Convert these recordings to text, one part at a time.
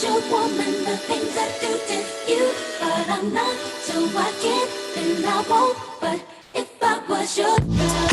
was your woman, the things I do to you, but I'm not, so I can't and I won't. But if I was your girl.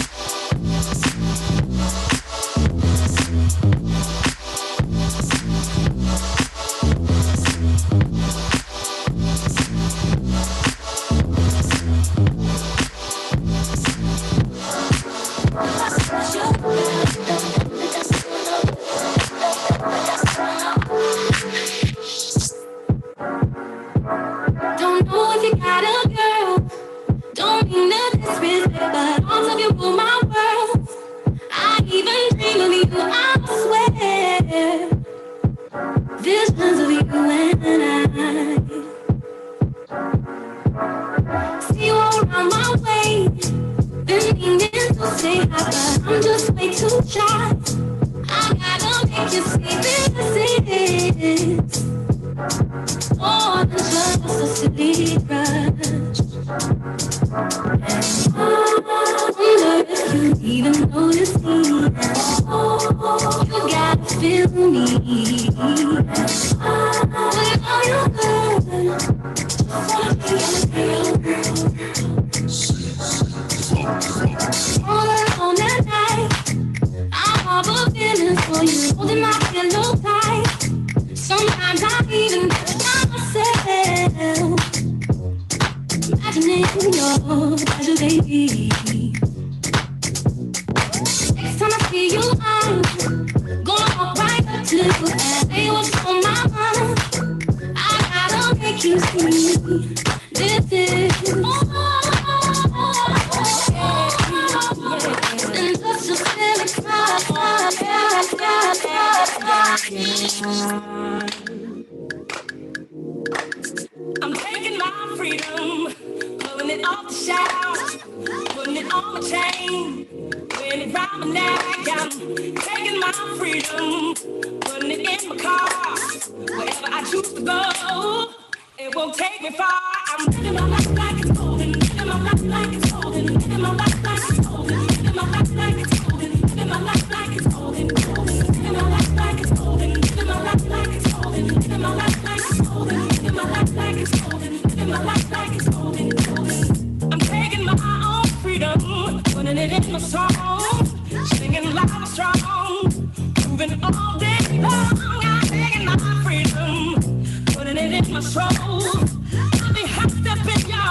I'm taking my freedom, pulling it off the shelf, putting it on my chain, wearing it round my neck. I'm taking my freedom, putting it in my car, wherever I choose to go, it won't take me far. I'm living my life like it's golden, living my life like it's golden, living my life like it's golden, living my life like it's golden, living my life like it's golden, living my life like it's golden, living my life like it's golden, living my life like it's golden, living my life like it's golden, living my life like it's golden, golden. I'm taking my own freedom, putting it in my song, singing loud and strong, moving all day long. I'm taking my freedom, putting it in my soul. I'll be hopped up in your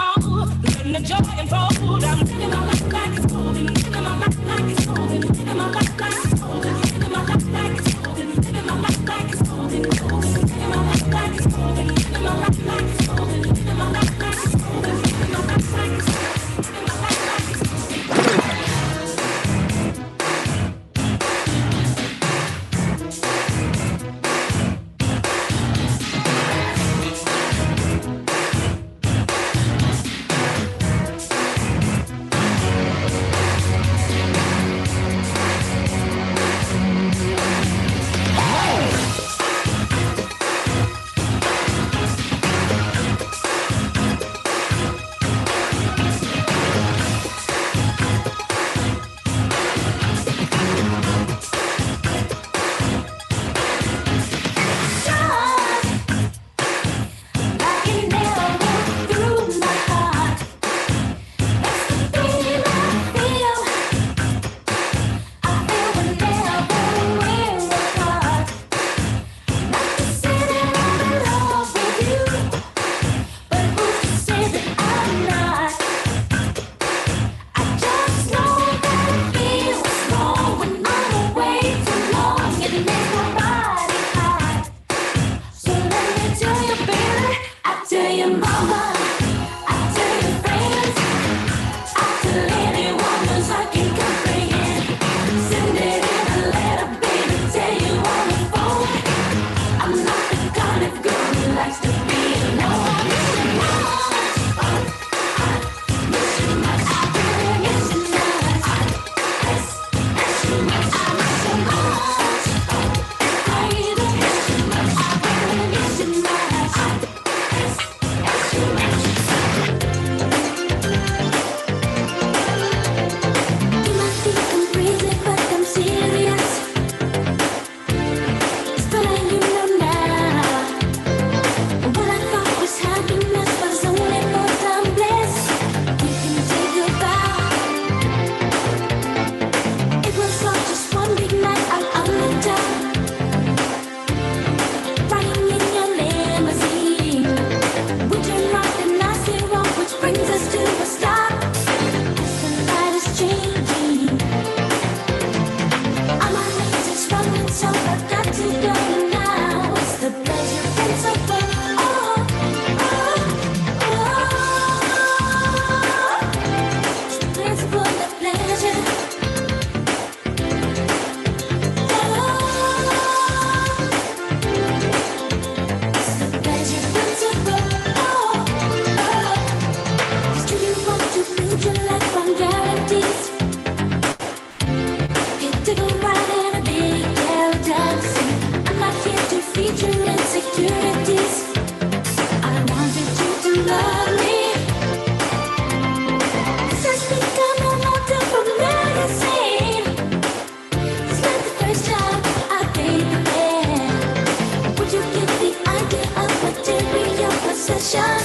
session.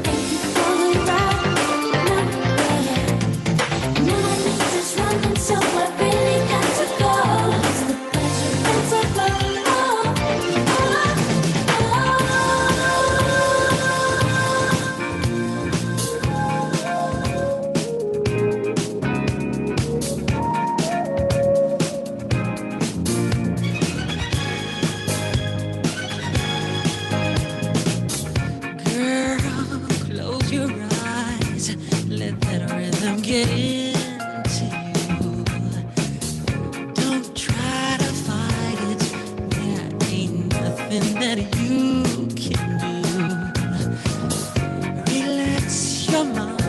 Thank you for the ride. No, now my knees is running, so I really got to go. It's the pleasure principle. Get into you. Don't try to fight it. There ain't nothing that you can do. Relax your mind.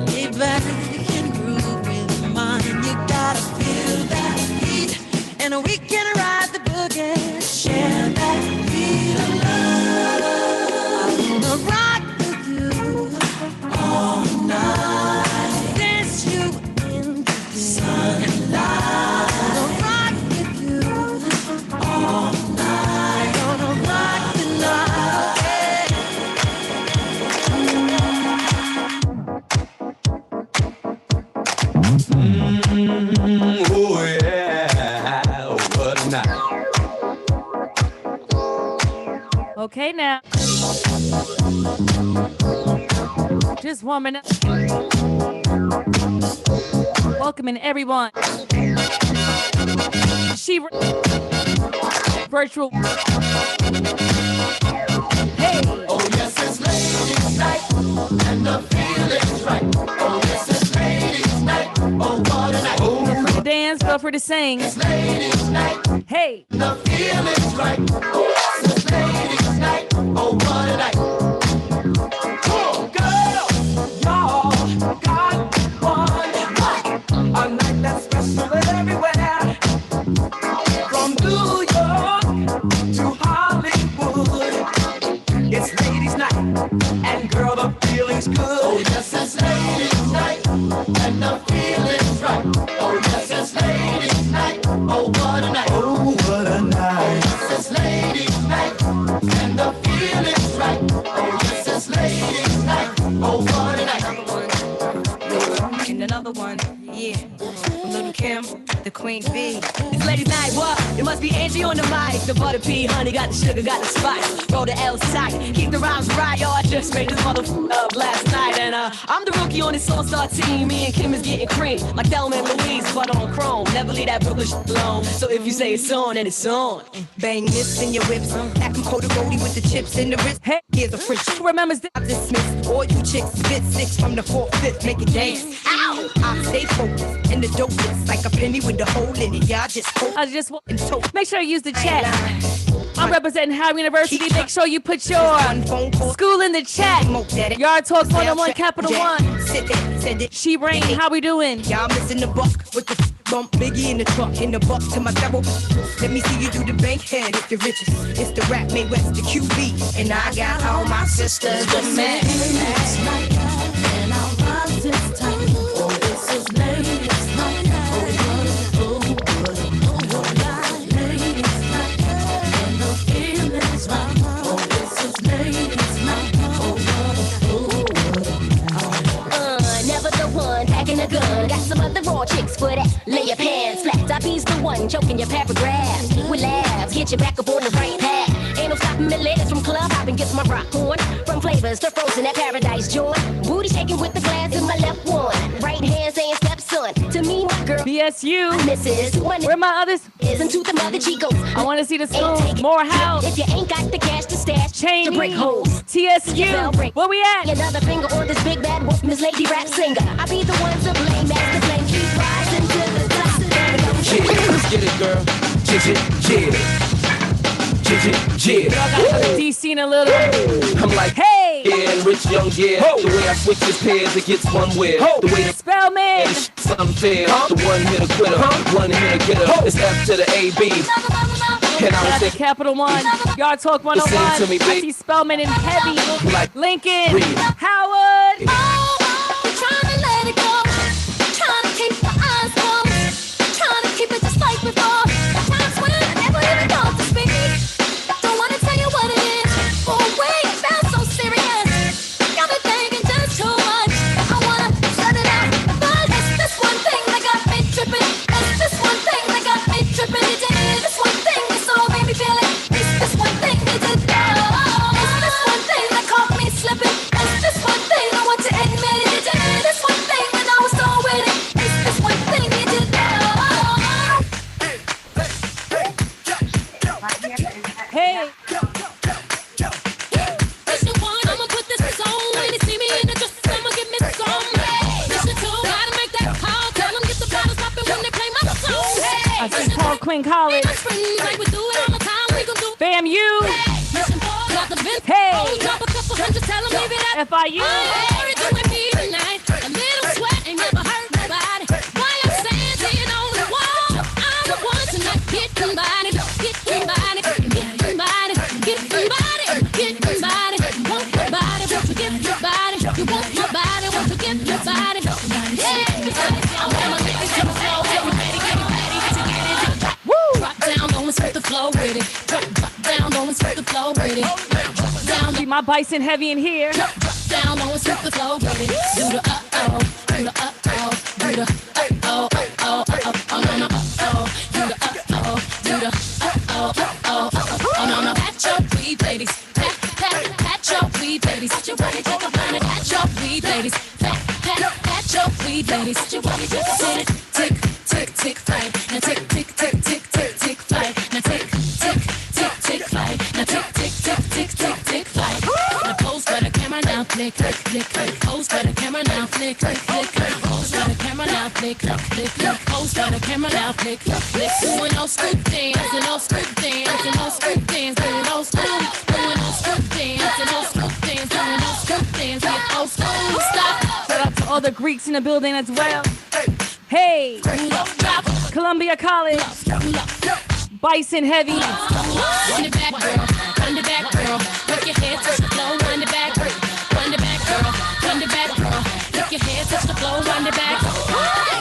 Lay back and groove with mine. You gotta feel that heat, and we can ride the boogie. Share that feel of love. I'm gonna rock with you all night. Dance you into the sunlight. Gonna rock with you all night. Gonna rock the night. Oh yeah, what a night. Okay, now. Just warming up. Welcoming everyone. Virtual. Hey. Oh yes, it's ladies' night, and the feeling's right. Oh yes, it's ladies' night. Oh what a night. Feel free to dance, feel free to sing. It's ladies' night. Hey. The feeling's right. Oh yes, it's ladies' night. Oh what a night. Oh girl, y'all got one. A night that's special everywhere. From New York to Hollywood. It's ladies' night, and girl, the feeling's good. Oh yes, it's ladies' night, and the feeling's right. Oh yes, it's ladies' night. Oh what a night. Oh what a night. Oh yes, it's ladies' night, and the feeling's right. Oh yes, it's ladies' night. Oh what a night. And another one, yeah. From Little Kim, the Queen Bee. It's ladies' night, what? It must be Angie on the mic. The butter pea, honey, got the sugar, got the spice. Roll the L tight, keep the rhymes right. Yo, I just made this motherfucker up last night. And I'm the rookie on this all-star team. Me and Kim is getting cream. Like Thurman and Louise, but on chrome. Never leave that Brooklyn shit alone. So if you say it's on, then it's on. Bang this in your whips. That can coat a roadie with the chips in the wrist. Hey. Here's a French. Who remembers this? I'm dismissed. All you chicks spit six from the 4th, 5th. Make it dance. Ow! I stay focused. And the dope is like a penny with a hole in it. Y'all just hope I just and tote. make sure you use the chat. I'm representing Harriett University. Make sure you put your school in the chat. Yard Talk 101 Capital One. She Rain, how we doing? Y'all missing the buck with the bump Biggie in the truck. In the buck to my double. Let me see you do the bank head if you're riches. It's the rap made West the QB. And I got all my sisters the man. And I'll rock this time. Oh, this is ladies' night. Oh, what a night. Ladies' night. And the feeling's right. Oh, this is ladies' night. Oh, Never the one packing a gun. Got some other raw chicks for that. Lay your pants flat. I be's the one choking your paragraphs. With laughs, get you back up on the right path. Ain't no stopping me ladies from club hopping, gets my rock on. From flavors to frozen at Paradise Joint. Booty shaking with the glass in my left one. Right hand saying stepson. To me, my girl. BSU. Mrs. Where my others? Isn't to the mother Chicos. I want to see the school. More house. If you ain't got the cash to stash, Cheney. to break holes. TSU. Where we at? Another finger on this big bad wolf, Miss Lady Rap Singer. I be the one to blame, that's the blame. Keep rising to the top. Yeah, let's get it, girl. Yeah. Girl, I got some DC in a little. I'm like, hey. Yeah, and rich young, yeah. The way I switch his pairs, it gets one wear. The way the Spelman. some fair. The one hit a quitter, one hit a getter. It's F to the A-B. And I was That's thinking, Capital One. Yard Talk 101. Listen to me, I babe. see Spelman in heavy. Like, Lincoln. read. Howard. I'm trying to let it go. Trying to keep my eyes closed. Trying to keep it just like before. Times when I never even thought to speak. Don't want to tell you what it is. I see Paul Quinn College. Fam you. Hey. FIU. You want your body, want to get your body. Woo! Drop down, don't sweat the flow with it. Drop down, don't sweat the flow with it. Drop down, See my bison heavy in here. drop down, don't sweat the flow with it. Do the uh-oh, do the uh-oh, do the uh-oh, uh-oh, uh-oh, no, no, uh-oh, do the uh-oh, do the uh-oh, uh-oh, oh, no, no. Pat your weed, ladies. Pat your weed, ladies. Pat your body, take a planet. Pat your weed, ladies. Pat your weed, ladies. Pat your body, just tick, tick, tick, tick, flight. Now tick, tick, tick, tick, tick, tick, flight. Now tick, tick, tick, tick, flight. Now tick, tick, tick, tick, tick, tick, flight. Now pose for the camera now, flick, flick, flick, flick. Pose for the camera now, flick, flick, flick, flick. Pose for the camera now, flick, flick, flick, flick. Pose for the camera now, flick, flick, flick. Doing no scoop dance, and no scoop dance, and no scoop dance, doing no scoop, doing no scoop dance, and no scoop dance, doing no scoop dance. Get old school, stop. Shout out to all the Greeks in the building as well. Hey, Columbia College, Bison Heavy. Run it back, girl. Run it back, girl. Work your head, touch the floor. Run it back, girl. Run it back, girl. Run it back, girl. Work your head, touch the floor. Run it back.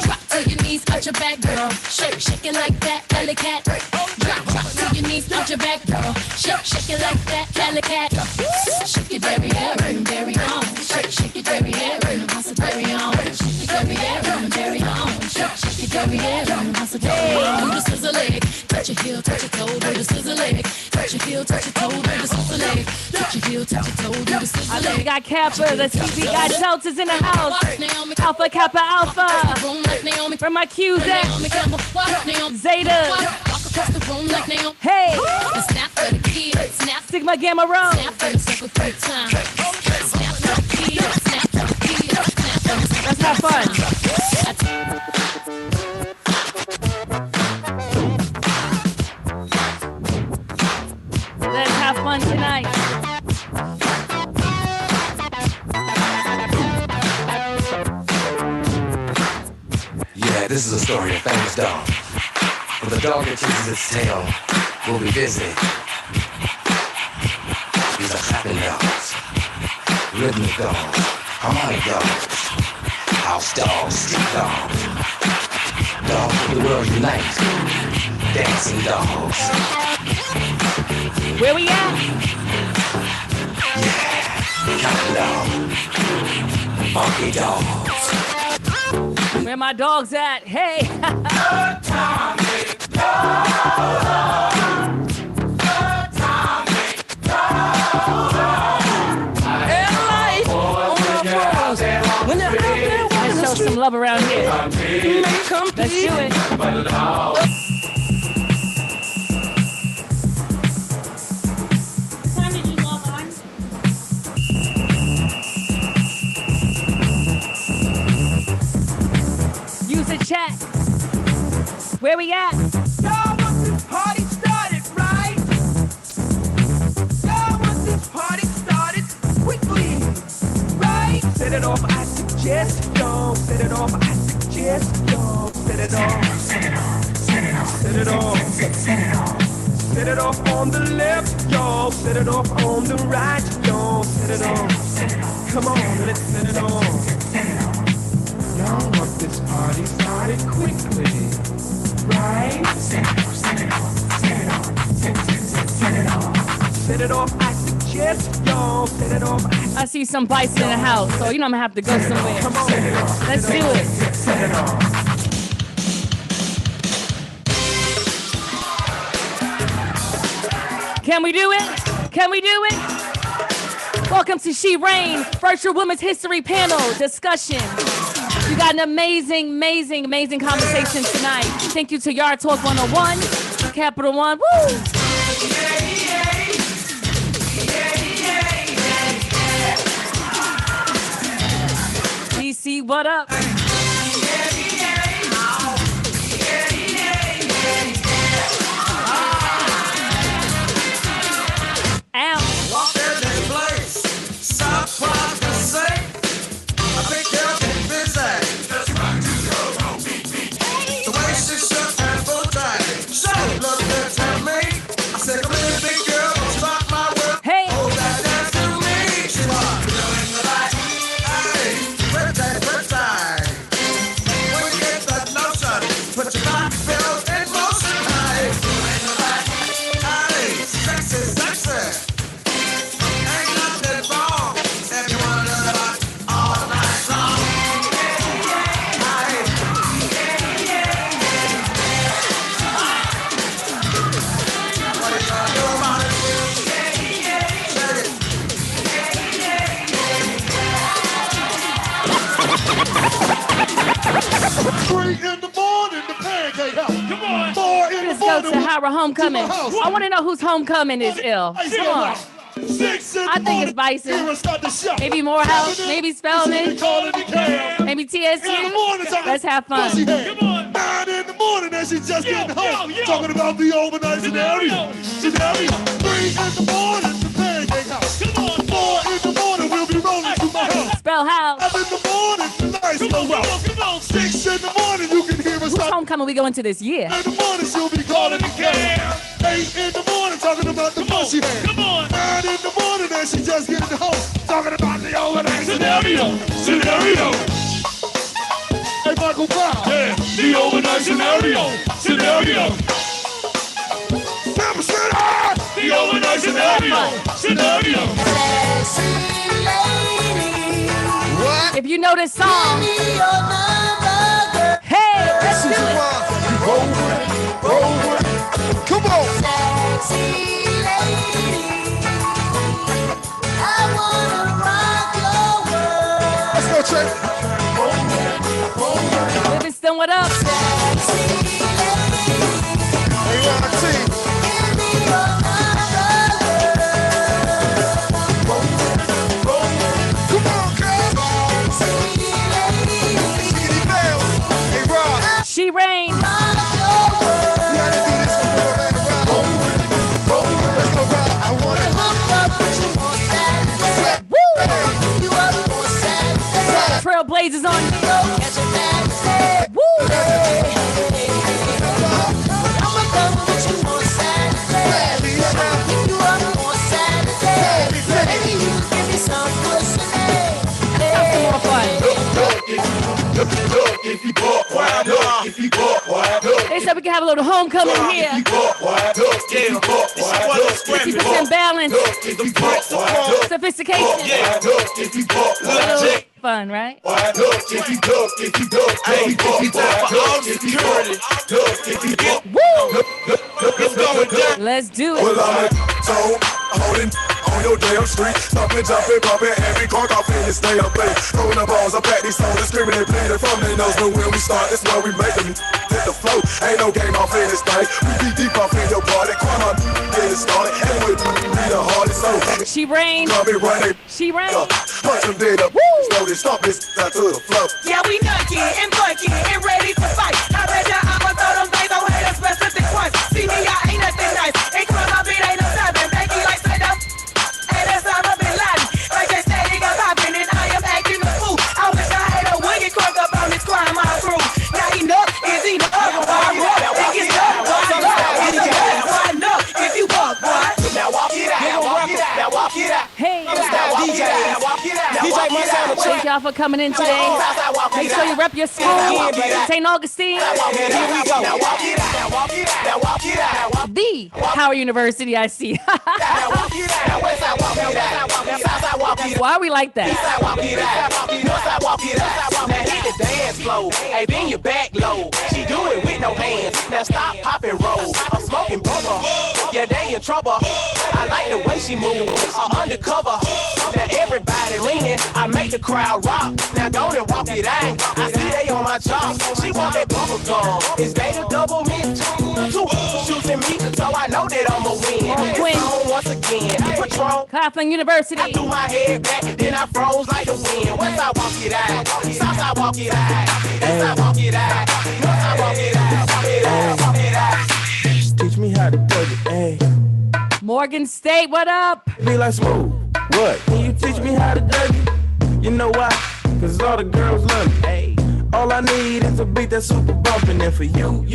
Drop to your knees, touch your back, girl. Shake, shake it like that, alley cat. Drop to your knees, touch your back, girl. Shake, shake it like that, alley cat. Shake your derriere and dairy on. Shake, shake your derriere and house of dairy on. Shake your derriere and dairy on. Shake your derriere and house of dairy on. Do the scissor leg, touch your heel, touch your toe. Do the scissor leg, touch your heel, touch your toe. Do the scissor leg, touch your heel, touch your toe. Do the scissor leg. We got Kappa, let's see, we got Deltas in the house. Alpha, Kappa, Alpha. Where my Q's at? Zeta. Hey. Sigma, Gamma, Rho. Let's have fun. Let's have fun tonight. Yeah, this is a story of a famous dog. When the dog that chases its tail will be busy. These are clapping dogs, rhythmic dogs, harmonic dogs, house dogs, street dogs, dogs of the world unite, dancing dogs. Where we at? Yeah, countdown, funky dogs. Where my dogs at? Hey. Let's show some love around here. Let's do it. Use the chat. Where we at? Y'all want this party started, right? Y'all want this party started quickly, right? Set it off, I suggest, y'all. Set it off, I suggest, y'all. Set it off. Set it off. Set it off. Set it off. Set it off. Set it off on the left, y'all. Set it off on the right, y'all. Set it off. Set it off. Come on, let's set it off. Set it off. Y'all want this party started quickly, right? Set it off, set it off, set it off, set it off. Set it off, I suggest, y'all. Set it off, I see some bison in the house, so you know I'm gonna have to go somewhere. come on. Set it off. Let's do it. Set it off. Can we do it? Can we do it? Welcome to She Reign, Virtual Women's History Panel Discussion. We got an amazing conversation tonight. Thank you to Yard Talk 101, Capital One. Woo! DC, what up? go to Howard Homecoming. I want to know whose homecoming is ill. Come on. I think it's Bison. Maybe Morehouse. Maybe Spelman. Maybe TSU. Let's have fun. 9 in the morning and she's just getting home. Talking about the overnight scenario. 3 in the morning, the pancake house. 4 in the morning, we'll be rolling to my house. Spell house. 5 in the morning, the lights go out. 6 in the morning, you can hear us. Whose homecoming we going to this year? 8 in the morning, she'll be calling the cab. 8 in the morning, talking about the bus she had. 9 in the morning, and she just getting home. Talking about the overnight scenario. Hey, Michael Brown. Yeah, the overnight scenario. Never said I. The overnight scenario. If you know this song, hey, let's do it. Roll. Come on. Sexy lady, I wanna rock your world. Let's go, Trey. Livingston, what up? Sexy lady, Hey, Ron, give me your come on, girl. sexy lady, Skinny Bells. Hey, Ron. She Rain. rock your We world. gotta do this before man around. Let's go, Ron. I wanna Hook up with you on Saturday. Woo! You up on Saturday. Trailblazers on. Catch a Saturday. Woo! I'ma come with you on Saturday. Pick you up on Saturday. Maybe you give me some pussy. More fun. if you walk wide up, if you walk wide up. They said we can have a little homecoming here. 50% balance. Sophistication. Little fun, right? Woo! Let's do it. Well, I'm holding on your damn street, stopping, jumping, bumping, every car off in this damn place. Throwing the balls up at these soldiers, screaming and playing from their nose. But when we start, it's where we make them hit the flow. Ain't no game off in this thing. We be deep off in your party. Come on, get it started. And we be the hardest. So She Rain. come and run it. She Rain. Punch them dead up. Slowly stomp this out to the flow. Yeah, we nucky and bucky and ready to fight. I read ya, I'ma throw them things on head and specific ones. See me, I ain't nothing nice. Ain't come my beat, ain't no stopping. Becky like straight up. And that's how I've been lying. Like they say, they got popping and I am acting a fool. I wish I had a wing and crunk up on this crime I through. Now enough is enough. Why rock? Think it's up. Why not? Why not? If you walk, boy. Now walk it out. Now walk it out. Now walk it out. Hey. DJ, Thank y'all for coming in today. Make sure you rep your school. St. Augustine. The Howard University, I see. Why are we like that? Now hit the dance floor. Hey, bend your back low. She do it with no hands. Now stop, pop and roll. I'm smoking bubble. Yeah, they in trouble. I like the way she move. Undercover. Now everybody leaning. I make the crowd rock. Now go and walk it out. I see they on my chops. She want that bubble gum. Is they the double mint? Two shooting me, so I know that I'ma win. Win. On once again. Patron. Claflin University. I threw my head back, then I froze like the wind. Once I walk it out, south I walk it out, east I walk it out, north I walk it out, walk it out. Teach me how to play the A. Morgan State, what up? Be like Smooth. What? Can you teach me how to dougie? You know why? Cause all the girls love me. Hey. All I need is a beat that's super bumpin'. And for you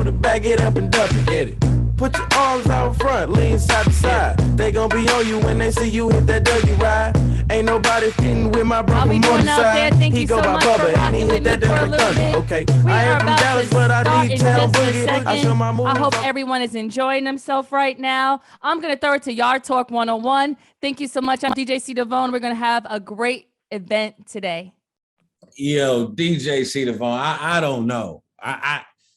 to back it up and dump it. Get it. Put your arms out front, lean side to side. They gon' be on you when they see you hit that dirty ride. Ain't nobody fitting with my brother I'll be more going out there. side. Thank He you go so by much for Bubba and he rocking hit with me that for a dirty little thunder. bit. Okay, We I are ain't from about Dallas, to but I start need in town just a boogie. I show my second. moves. I hope everyone is enjoying themselves right now. I'm going to throw it to Yard Talk 101. Thank you so much. I'm DJ C DeVone. We're going to have a great event today. Yo, DJ C DeVone, I don't know.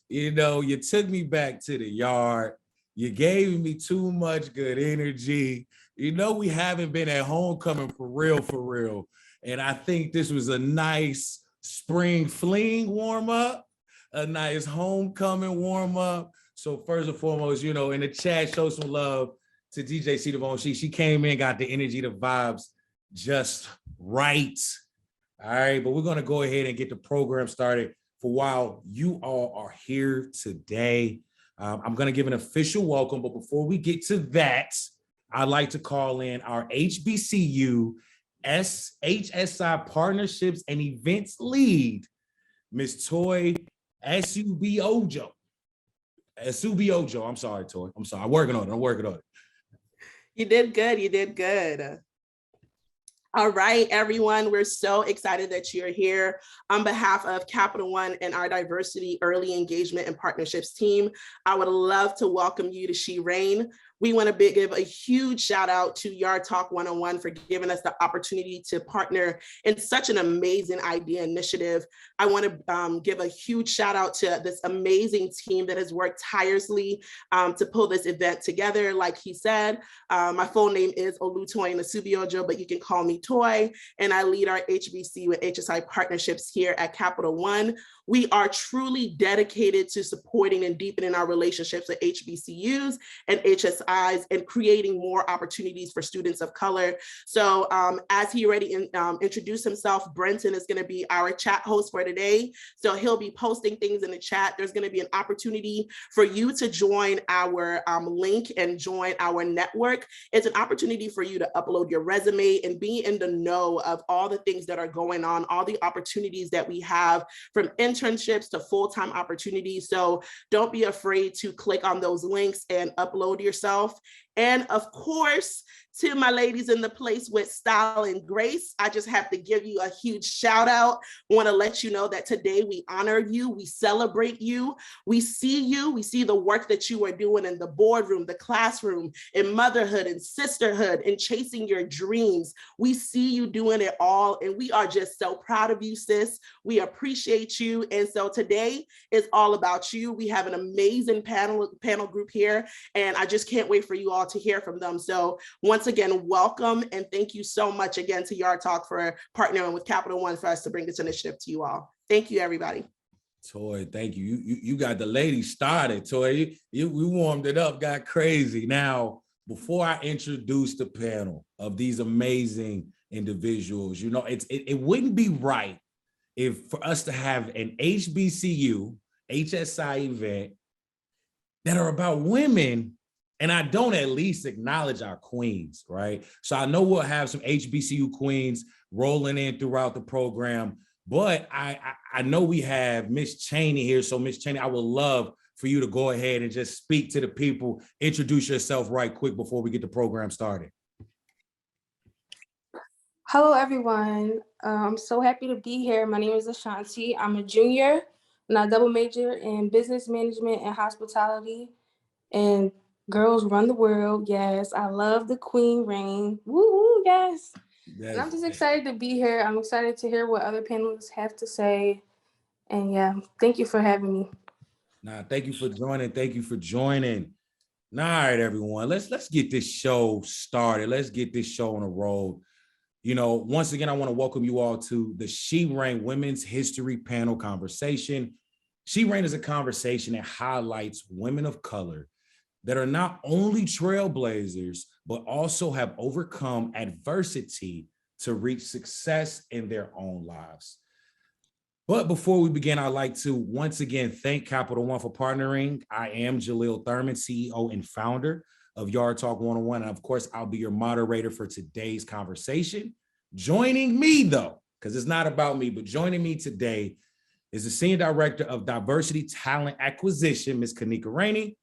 You took me back to the yard. You gave me too much good energy. We haven't been at homecoming for real. And I think this was a nice spring fling warm-up, a nice homecoming warm-up. So first and foremost, you know, in the chat, show some love to DJ C DeVone. She came in, got the energy, the vibes just right. All right, but we're gonna go ahead and get the program started for while you all are here today. I'm gonna give an official welcome, but before we get to that, I'd like to call in our HBCU HSI Partnerships and Events Lead, Miss Toy Asubi Ojo. I'm sorry, Toy. I'm sorry. I'm working on it. You did good. You did good. All right, everyone, we're so excited that you're here. On behalf of Capital One and our Diversity Early Engagement and Partnerships team, I would love to welcome you to She Reign. We want to give a huge shout out to Yard Talk 101 for giving us the opportunity to partner in such an amazing idea initiative. I want to give a huge shout out to this amazing team that has worked tirelessly to pull this event together. Like he said, my full name is Olutoyin Asubiojo, but you can call me Toy, and I lead our HBC with HSI partnerships here at Capital One. We are truly dedicated to supporting and deepening our relationships with HBCUs and HSIs and creating more opportunities for students of color. So as he already introduced himself, Brenton is going to be our chat host for today. So he'll be posting things in the chat. There's going to be an opportunity for you to join our link and join our network. It's an opportunity for you to upload your resume and be in the know of all the things that are going on, all the opportunities that we have, from internships to full-time opportunities. So don't be afraid to click on those links and upload yourself. And of course, to my ladies in the place with style and grace, I just have to give you a huge shout out. I want to let you know that today we honor you, we celebrate you, we see the work that you are doing in the boardroom, the classroom, in motherhood and sisterhood, and chasing your dreams. We see you doing it all, and we are just so proud of you, sis. We appreciate you. And so today is all about you. We have an amazing panel group here, and I just can't wait for you all to hear from them. So once again, welcome, and thank you so much again to Yard Talk for partnering with Capital One for us to bring this initiative to you all. Thank you, everybody. Toy, thank you. You got the ladies started, Toy. We warmed it up, got crazy. Now, before I introduce the panel of these amazing individuals, you know, it wouldn't be right if for us to have an HBCU, HSI event that are about women, and I don't at least acknowledge our queens, right? So I know we'll have some HBCU queens rolling in throughout the program, but I know we have Miss Cheney here. So Miss Cheney, I would love for you to go ahead and just speak to the people, introduce yourself right quick before we get the program started. Hello, everyone. I'm so happy to be here. My name is Ashanti. I'm a junior, and I double major in business management and hospitality. And girls run the world. Yes, I love the Queen Reign. Woo woo, yes. And I'm just excited to be here. I'm excited to hear what other panelists have to say. And yeah, thank you for having me. Nah, thank you for joining. Thank you for joining. All right, everyone, let's get this show started. Let's get this show on the road. You know, once again, I want to welcome you all to the She Reign Women's History Panel Conversation. She Reign is a conversation that highlights women of color that are not only trailblazers, but also have overcome adversity to reach success in their own lives. But before we begin, I'd like to once again thank Capital One for partnering. I am Jahliel Thurman, CEO and founder of Yard Talk 101. And of course, I'll be your moderator for today's conversation. Joining me though, because it's not about me, but joining me today is the Senior Director of Diversity Talent Acquisition, Ms. Kanika Raney,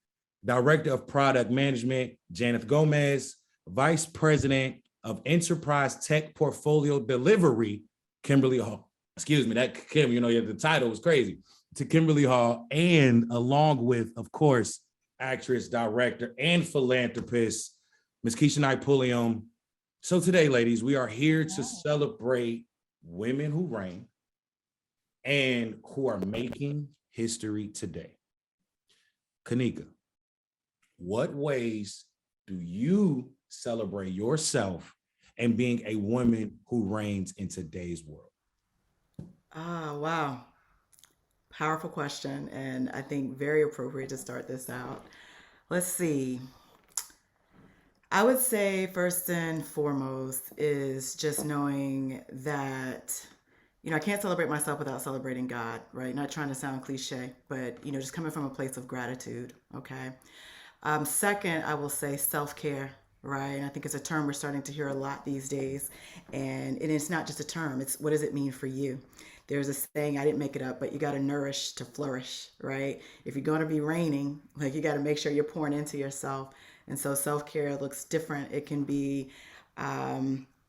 Director of Product Management, Janeth Gomez, Vice President of Enterprise Tech Portfolio Delivery, Kimberly Hall. Excuse me, that Kim, you know, the title was crazy. To Kimberly Hall, and along with, of course, actress, director, and philanthropist, Ms. Keshia Pulliam. So today, ladies, we are here to celebrate women who reign and who are making history today. Kanika, what ways do you celebrate yourself and being a woman who reigns in today's world? Wow. Powerful question, and I think very appropriate to start this out. Let's see. I would say first and foremost is just knowing that, I can't celebrate myself without celebrating God, right? Not trying to sound cliche, but, just coming from a place of gratitude, okay? Second, I will say self-care, right? And I think it's a term we're starting to hear a lot these days. And it's not just a term, it's what does it mean for you? There's a saying, I didn't make it up, but you got to nourish to flourish, right? If you're going to be reigning, like you got to make sure you're pouring into yourself. And so self-care looks different. It can be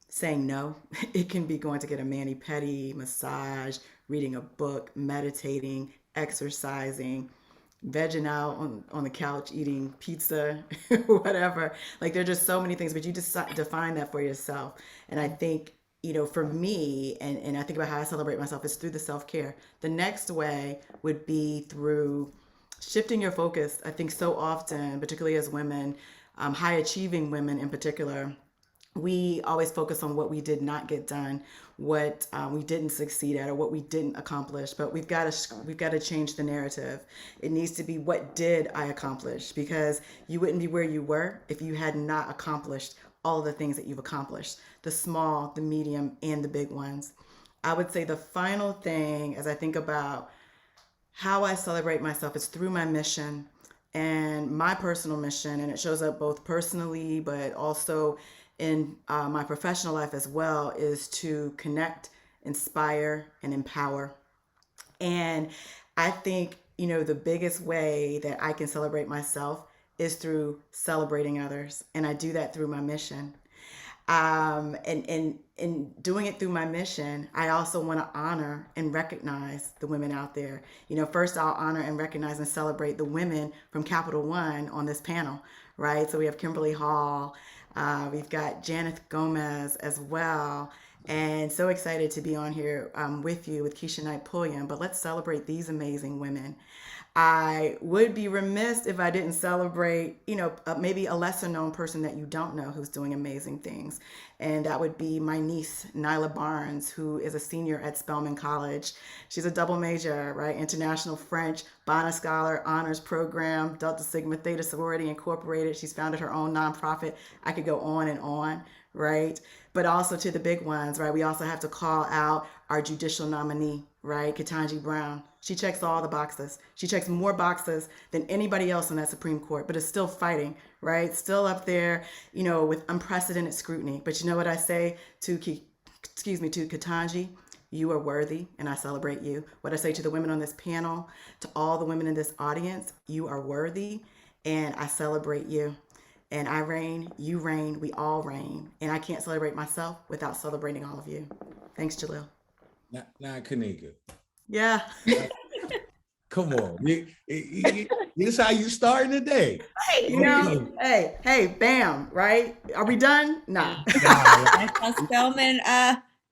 saying no. It can be going to get a mani-pedi, massage, reading a book, meditating, exercising, vegging out on the couch, eating pizza, whatever. Like there are just so many things, but you just define that for yourself. And I think, for me, and I think about how I celebrate myself, is through the self-care. The next way would be through shifting your focus. I think so often, particularly as women, high achieving women in particular, we always focus on what we did not get done, what we didn't succeed at, or what we didn't accomplish. But we've got to change the narrative. It needs to be, what did I accomplish? Because you wouldn't be where you were if you had not accomplished all of the things that you've accomplished, the small, the medium, and the big ones. I would say the final thing, as I think about how I celebrate myself, is through my mission and my personal mission. And it shows up both personally, but also in my professional life as well, is to connect, inspire, and empower. And I think, the biggest way that I can celebrate myself is through celebrating others. And I do that through my mission. And doing it through my mission, I also want to honor and recognize the women out there. First I'll honor and recognize and celebrate the women from Capital One on this panel, right? So we have Kimberly Hall, we've got Janeth Gomez as well. And so excited to be on here with you, with Keshia Pulliam. But let's celebrate these amazing women. I would be remiss if I didn't celebrate, maybe a lesser known person that you don't know who's doing amazing things. And that would be my niece, Nyla Barnes, who is a senior at Spelman College. She's a double major, right? International French, Bonner Scholar, Honors Program, Delta Sigma Theta Sorority Incorporated. She's founded her own nonprofit. I could go on and on, right? But also to the big ones, right? We also have to call out our judicial nominee, right? Ketanji Brown. She checks all the boxes. She checks more boxes than anybody else in that Supreme Court, but is still fighting, right? Still up there, with unprecedented scrutiny. But you know what I say to Ketanji? You are worthy, and I celebrate you. What I say to the women on this panel, to all the women in this audience, you are worthy, and I celebrate you. And I reign, you reign, we all reign. And I can't celebrate myself without celebrating all of you. Thanks, Jahliel. Now, Kanika. Yeah. Come on. This is how you starting the day. Hey, hey, bam, right? Are we done? Nah. That's how Spelman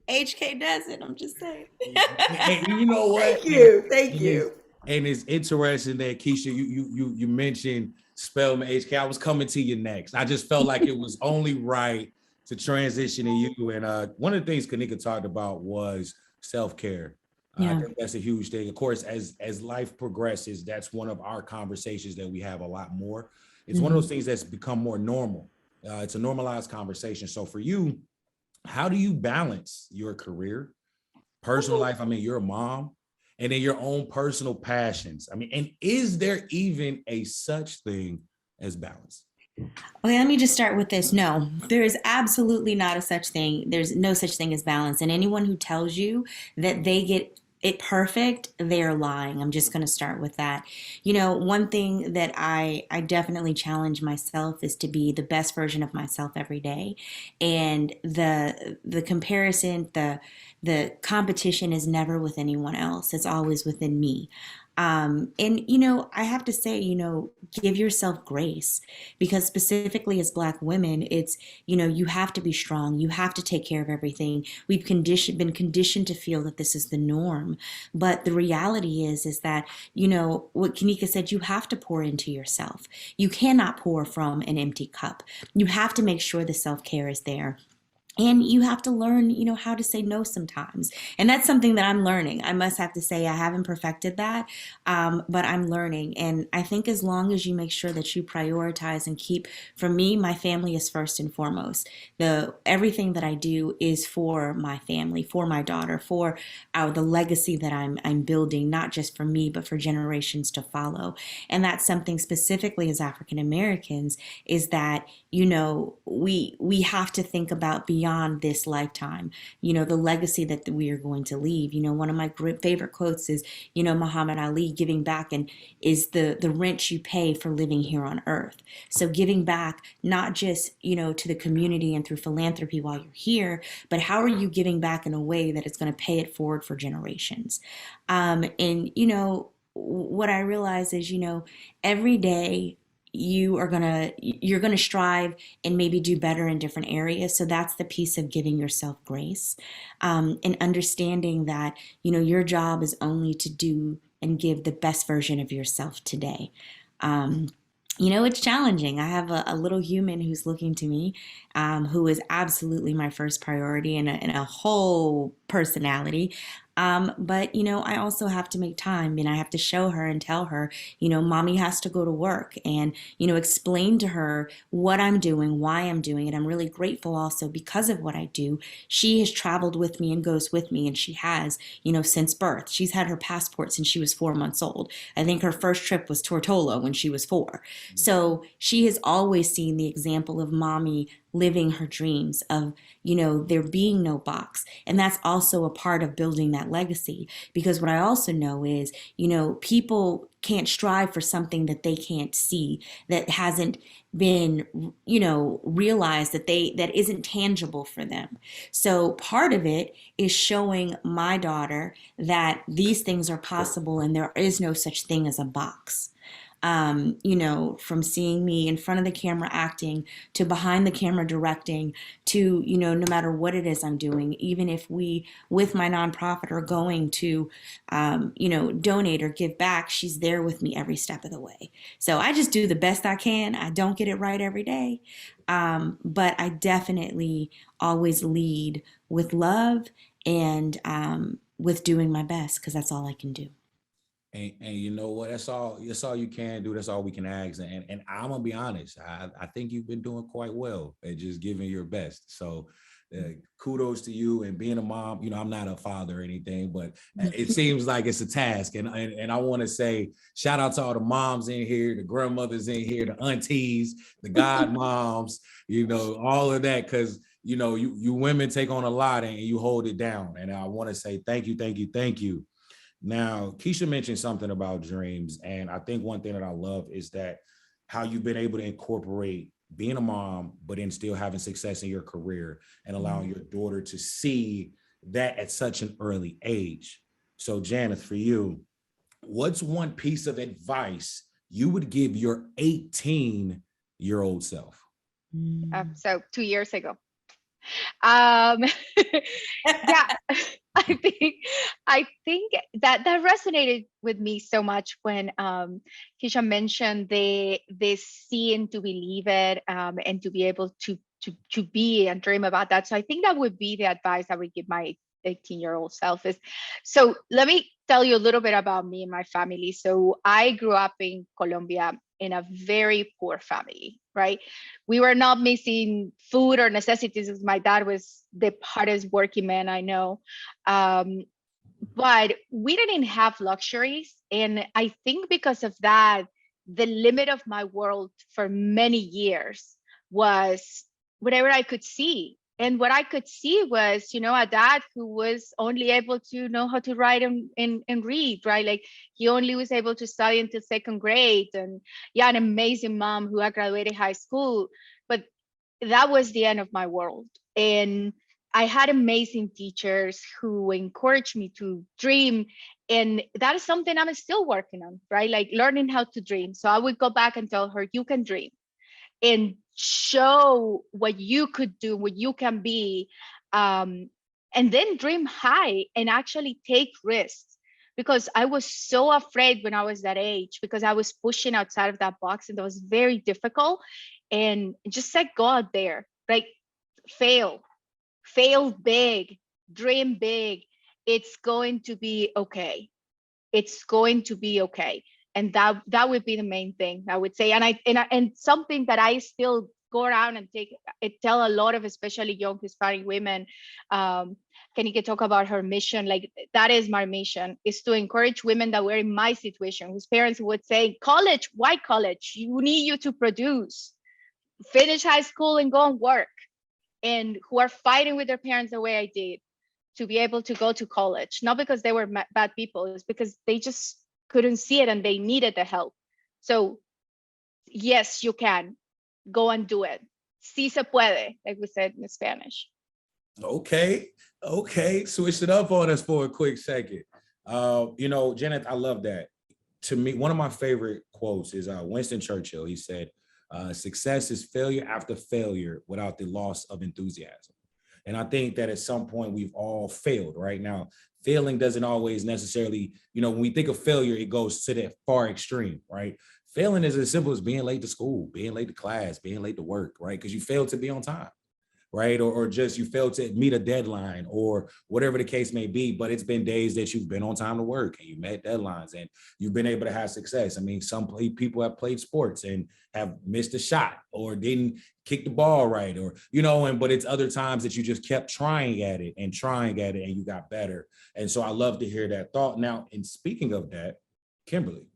HK does it. I'm just saying. Hey, you know what? Thank you. And it's interesting that Keshia, you mentioned Spelman HK. I was coming to you next. I just felt like it was only right to transition to you. And one of the things Kanika talked about was self-care. I think that's a huge thing. Of course, as life progresses, that's one of our conversations that we have a lot more. It's one of those things that's become more normal. It's a normalized conversation. So for you, how do you balance your career, personal life? I mean, you're a mom, and then your own personal passions. I mean, and is there even a such thing as balance? Okay, let me just start with this. No, there is absolutely not a such thing. There's no such thing as balance. And anyone who tells you that they get it perfect, they're lying. I'm just going to start with that. One thing that I definitely challenge myself is to be the best version of myself every day. And the comparison, the competition is never with anyone else. It's always within me. And, I have to say, give yourself grace, because specifically as Black women, it's, you have to be strong. You have to take care of everything. We've been conditioned to feel that this is the norm. But the reality is that, what Kanika said, you have to pour into yourself. You cannot pour from an empty cup. You have to make sure the self-care is there. And you have to learn, how to say no sometimes. And that's something that I'm learning. I must have to say I haven't perfected that, but I'm learning. And I think as long as you make sure that you prioritize and keep, for me, my family is first and foremost. Everything that I do is for my family, for my daughter, for the legacy that I'm building, not just for me, but for generations to follow. And that's something specifically as African Americans, is that, we have to think about beyond this lifetime, the legacy that we are going to leave. One of my favorite quotes is, Muhammad Ali, giving back and is the rent you pay for living here on earth. So giving back, not just, to the community and through philanthropy while you're here, but how are you giving back in a way that is going to pay it forward for generations? And, what I realize is, every day you're gonna strive and maybe do better in different areas. So that's the piece of giving yourself grace, and understanding that your job is only to do and give the best version of yourself today. It's challenging. I have a little human who's looking to me, who is absolutely my first priority and a whole personality. But, I also have to make time, and I have to show her and tell her, mommy has to go to work, and, explain to her what I'm doing, why I'm doing it. I'm really grateful also because of what I do. She has traveled with me and goes with me, and she has, since birth. She's had her passport since she was 4 months old. I think her first trip was Tortola when she was 4. So she has always seen the example of mommy living her dreams of, there being no box. And that's also a part of building that legacy. Because what I also know is, people can't strive for something that they can't see, that hasn't been, realized, that isn't tangible for them. So part of it is showing my daughter that these things are possible and there is no such thing as a box. From seeing me in front of the camera acting to behind the camera directing to, no matter what it is I'm doing, even if we, with my nonprofit, are going to, donate or give back, she's there with me every step of the way. So I just do the best I can. I don't get it right every day. But I definitely always lead with love and with doing my best, because that's all I can do. And you know what? That's all you can do. That's all we can ask. And I'm gonna be honest. I think you've been doing quite well at just giving your best. So kudos to you and being a mom. I'm not a father or anything, but it seems like it's a task. And I want to say shout out to all the moms in here, the grandmothers in here, the aunties, the godmoms, all of that, because you women take on a lot and you hold it down. And I want to say thank you, thank you, thank you. Now, Keshia mentioned something about dreams, and I think one thing that I love is that how you've been able to incorporate being a mom, but then still having success in your career and allowing your daughter to see that at such an early age. So, Janeth, for you, what's one piece of advice you would give your 18-year-old self? So 2 years ago. Yeah, I think that resonated with me so much when Keshia mentioned the seeing to believe it, and to be able to be and dream about that. So I think that would be the advice I would give my 18-year-old self is. So let me tell you a little bit about me and my family. So I grew up in Colombia in a very poor family, right? We were not missing food or necessities, as my dad was the hardest working man I know. But we didn't have luxuries. And I think because of that, the limit of my world for many years was whatever I could see. And what I could see was, a dad who was only able to know how to write and read, right? Like he only was able to study until 2nd grade. And yeah, an amazing mom who had graduated high school. But that was the end of my world. And I had amazing teachers who encouraged me to dream. And that is something I'm still working on, right? Like learning how to dream. So I would go back and tell her, you can dream. And show what you could do, what you can be, and then dream high and actually take risks. Because I was so afraid when I was that age, because I was pushing outside of that box, and that was very difficult. And just go out there, like fail, fail big, dream big. It's going to be okay. It's going to be okay. And that would be the main thing I would say. And something that I still go around and tell a lot of, especially young Hispanic women, Kanika talk about her mission. Like, that is my mission, is to encourage women that were in my situation, whose parents would say, college, why college? You need you to produce, finish high school and go and work. And who are fighting with their parents the way I did to be able to go to college, not because they were bad people, it's because they just couldn't see it and they needed the help. So yes, you can go and do it. Sí se puede, like we said in Spanish. Okay, switch it up on us for a quick second. Janeth, I love that. To me, one of my favorite quotes is Winston Churchill. He said, success is failure after failure without the loss of enthusiasm. And I think that at some point we've all failed. Right now, failing doesn't always necessarily, when we think of failure, it goes to that far extreme, right? Failing is as simple as being late to school, being late to class, being late to work, right? Because you failed to be on time, right? Or just you failed to meet a deadline or whatever the case may be. But it's been days that you've been on time to work and you met deadlines and you've been able to have success. I mean, some people have played sports and have missed a shot or didn't kick the ball right, or, but it's other times that you just kept trying at it and you got better. And so I love to hear that thought. Now, in speaking of that, Kimberly,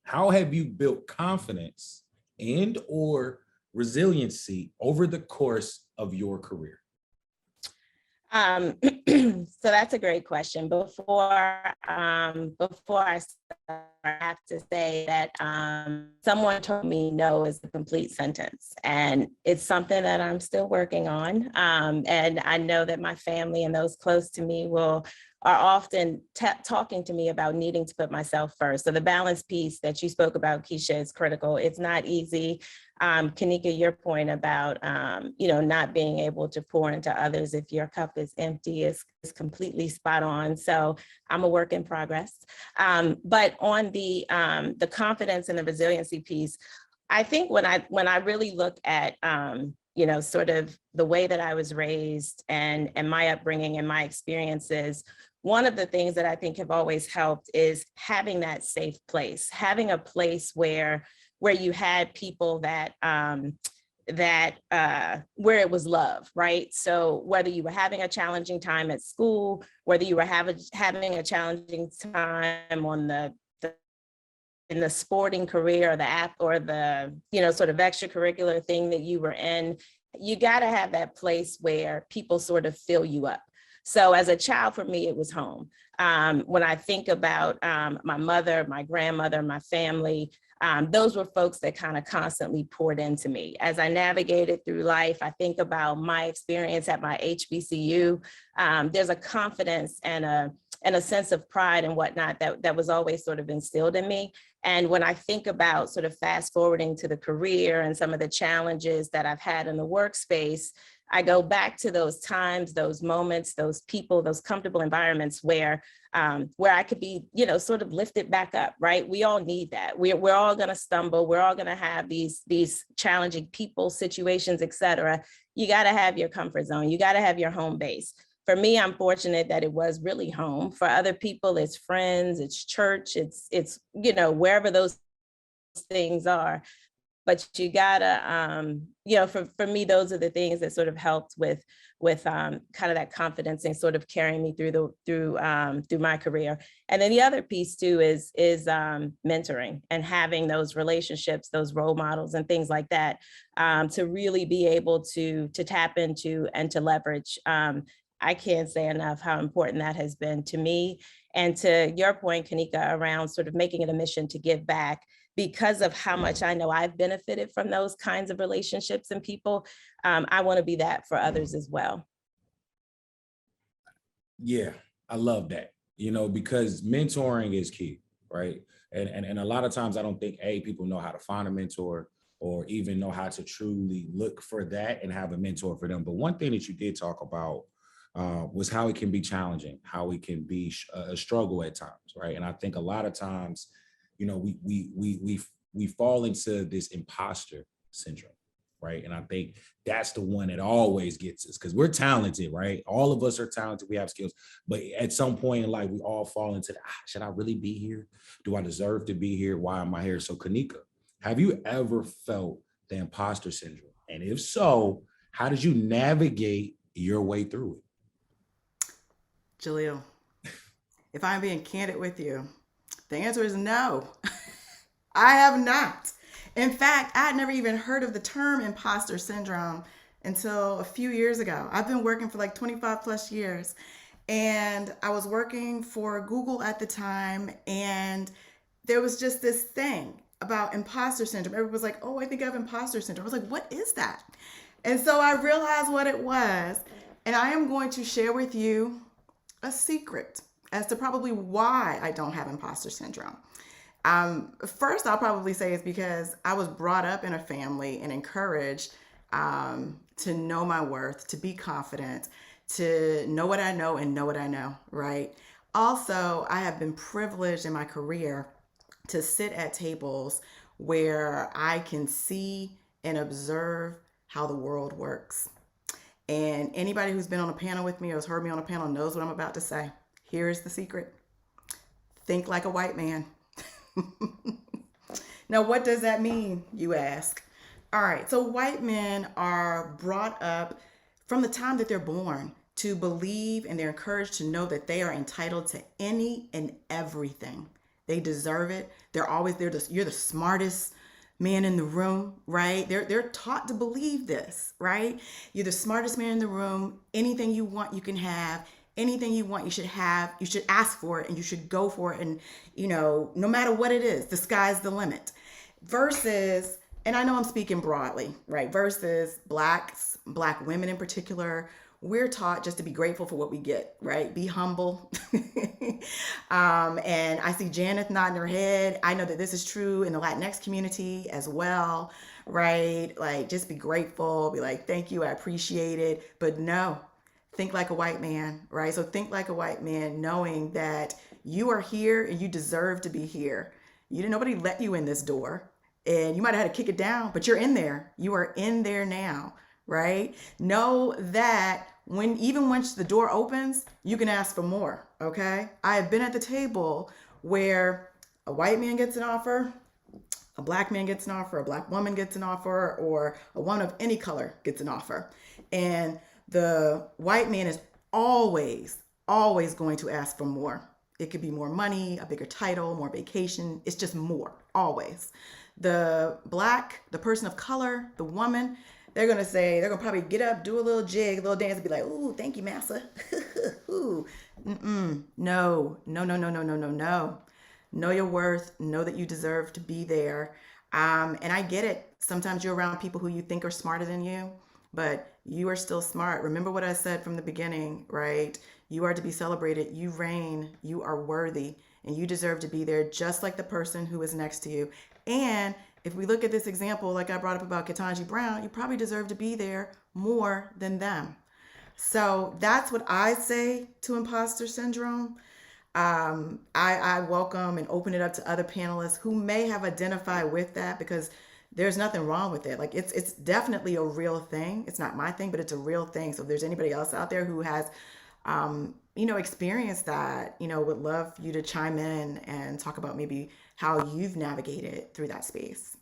how have you built confidence and or resiliency over the course of your career? So that's a great question. Before I start, I have to say that someone told me no is a complete sentence, and it's something that I'm still working on. And I know that my family and those close to me are often talking to me about needing to put myself first. So the balance piece that you spoke about, Keshia, is critical. It's not easy. Kanika, your point about, not being able to pour into others if your cup is empty is completely spot on. So I'm a work in progress. But on the confidence and the resiliency piece, I think when I really look at, sort of the way that I was raised and my upbringing and my experiences, one of the things that I think have always helped is having that safe place, having a place where you had people that where it was love, right? So whether you were having a challenging time at school, whether you were having a challenging time in the sporting career or the app or the, sort of extracurricular thing that you were in, you got to have that place where people sort of fill you up. So as a child, for me, it was home. When I think about my mother, my grandmother, my family, those were folks that kind of constantly poured into me. As I navigated through life, I think about my experience at my HBCU. There's a confidence and a sense of pride and whatnot that was always sort of instilled in me. And when I think about sort of fast forwarding to the career and some of the challenges that I've had in the workspace, I go back to those times, those moments, those people, those comfortable environments where I could be, sort of lifted back up, right? We all need that. We're all going to stumble. We're all going to have these challenging people, situations, et cetera. You got to have your comfort zone. You got to have your home base. For me, I'm fortunate that it was really home. For other people, it's friends, it's church, it's wherever those things are. But you gotta, for me, those are the things that sort of helped with kind of that confidence and sort of carrying me through my career. And then the other piece too is mentoring and having those relationships, those role models and things like that, to really be able to tap into and to leverage. I can't say enough how important that has been to me. And to your point, Kanika, around sort of making it a mission to give back, because of how much I know I've benefited from those kinds of relationships and people, I want to be that for others as well. Yeah, I love that, because mentoring is key, right? And a lot of times I don't think people know how to find a mentor or even know how to truly look for that and have a mentor for them. But one thing that you did talk about was how it can be challenging, how it can be a struggle at times, right? And I think a lot of times, we fall into this imposter syndrome, right? And I think that's the one that always gets us, because we're talented, right? All of us are talented, we have skills, but at some point in life, we all fall into the, should I really be here? Do I deserve to be here? Why am I here? So Kanika, have you ever felt the imposter syndrome? And if so, how did you navigate your way through it? Jahliel, if I'm being candid with you, the answer is no. I have not. In fact, I had never even heard of the term imposter syndrome until a few years ago. I've been working for like 25 plus years, and I was working for Google at the time, and there was just this thing about imposter syndrome. Everyone was like, oh, I think I have imposter syndrome. I was like, what is that? And so I realized what it was, and I am going to share with you a secret as to probably why I don't have imposter syndrome. First, I'll probably say it's because I was brought up in a family and encouraged to know my worth, to be confident, to know what I know and know what I know, right? Also, I have been privileged in my career to sit at tables where I can see and observe how the world works. And anybody who's been on a panel with me or has heard me on a panel knows what I'm about to say. Here's the secret. Think like a white man. Now, what does that mean, you ask? All right, so white men are brought up from the time that they're born to believe, and they're encouraged to know that they are entitled to any and everything. They deserve it. You're the smartest man in the room, right? They're taught to believe this, right? You're the smartest man in the room. Anything you want, you can have. Anything you want, you should have. You should ask for it, and you should go for it. And, no matter what it is, the sky's the limit. Versus, and I know I'm speaking broadly, right? Versus Black women in particular, we're taught just to be grateful for what we get, right? Be humble. And I see Janeth nodding her head. I know that this is true in the Latinx community as well, right? Like, just be grateful, be like, thank you, I appreciate it. But no, think like a white man, right? So think like a white man, knowing that you are here and you deserve to be here. Nobody let you in this door, and you might have had to kick it down, but you're in there. You are in there now, right? Know that even once the door opens, you can ask for more, okay? I have been at the table where a white man gets an offer, a Black man gets an offer, a Black woman gets an offer, or a woman of any color gets an offer. And the white man is always going to ask for more. It could be more money, a bigger title, more vacation. It's just more, always. The Black, the person of color, the woman, they're going to probably get up, do a little jig, a little dance, and be like, ooh, thank you, massa. Ooh, no. Know your worth, know that you deserve to be there. And I get it. Sometimes you're around people who you think are smarter than you, but you are still smart. Remember what I said from the beginning, right? You are to be celebrated. You reign. You are worthy, and you deserve to be there just like the person who is next to you. And if we look at this example, like I brought up about Ketanji Brown, you probably deserve to be there more than them. So that's what I say to imposter syndrome. I welcome and open it up to other panelists who may have identified with that, because there's nothing wrong with it. Like, it's definitely a real thing. It's not my thing, but it's a real thing. So if there's anybody else out there who has, experienced that, would love you to chime in and talk about maybe how you've navigated through that space.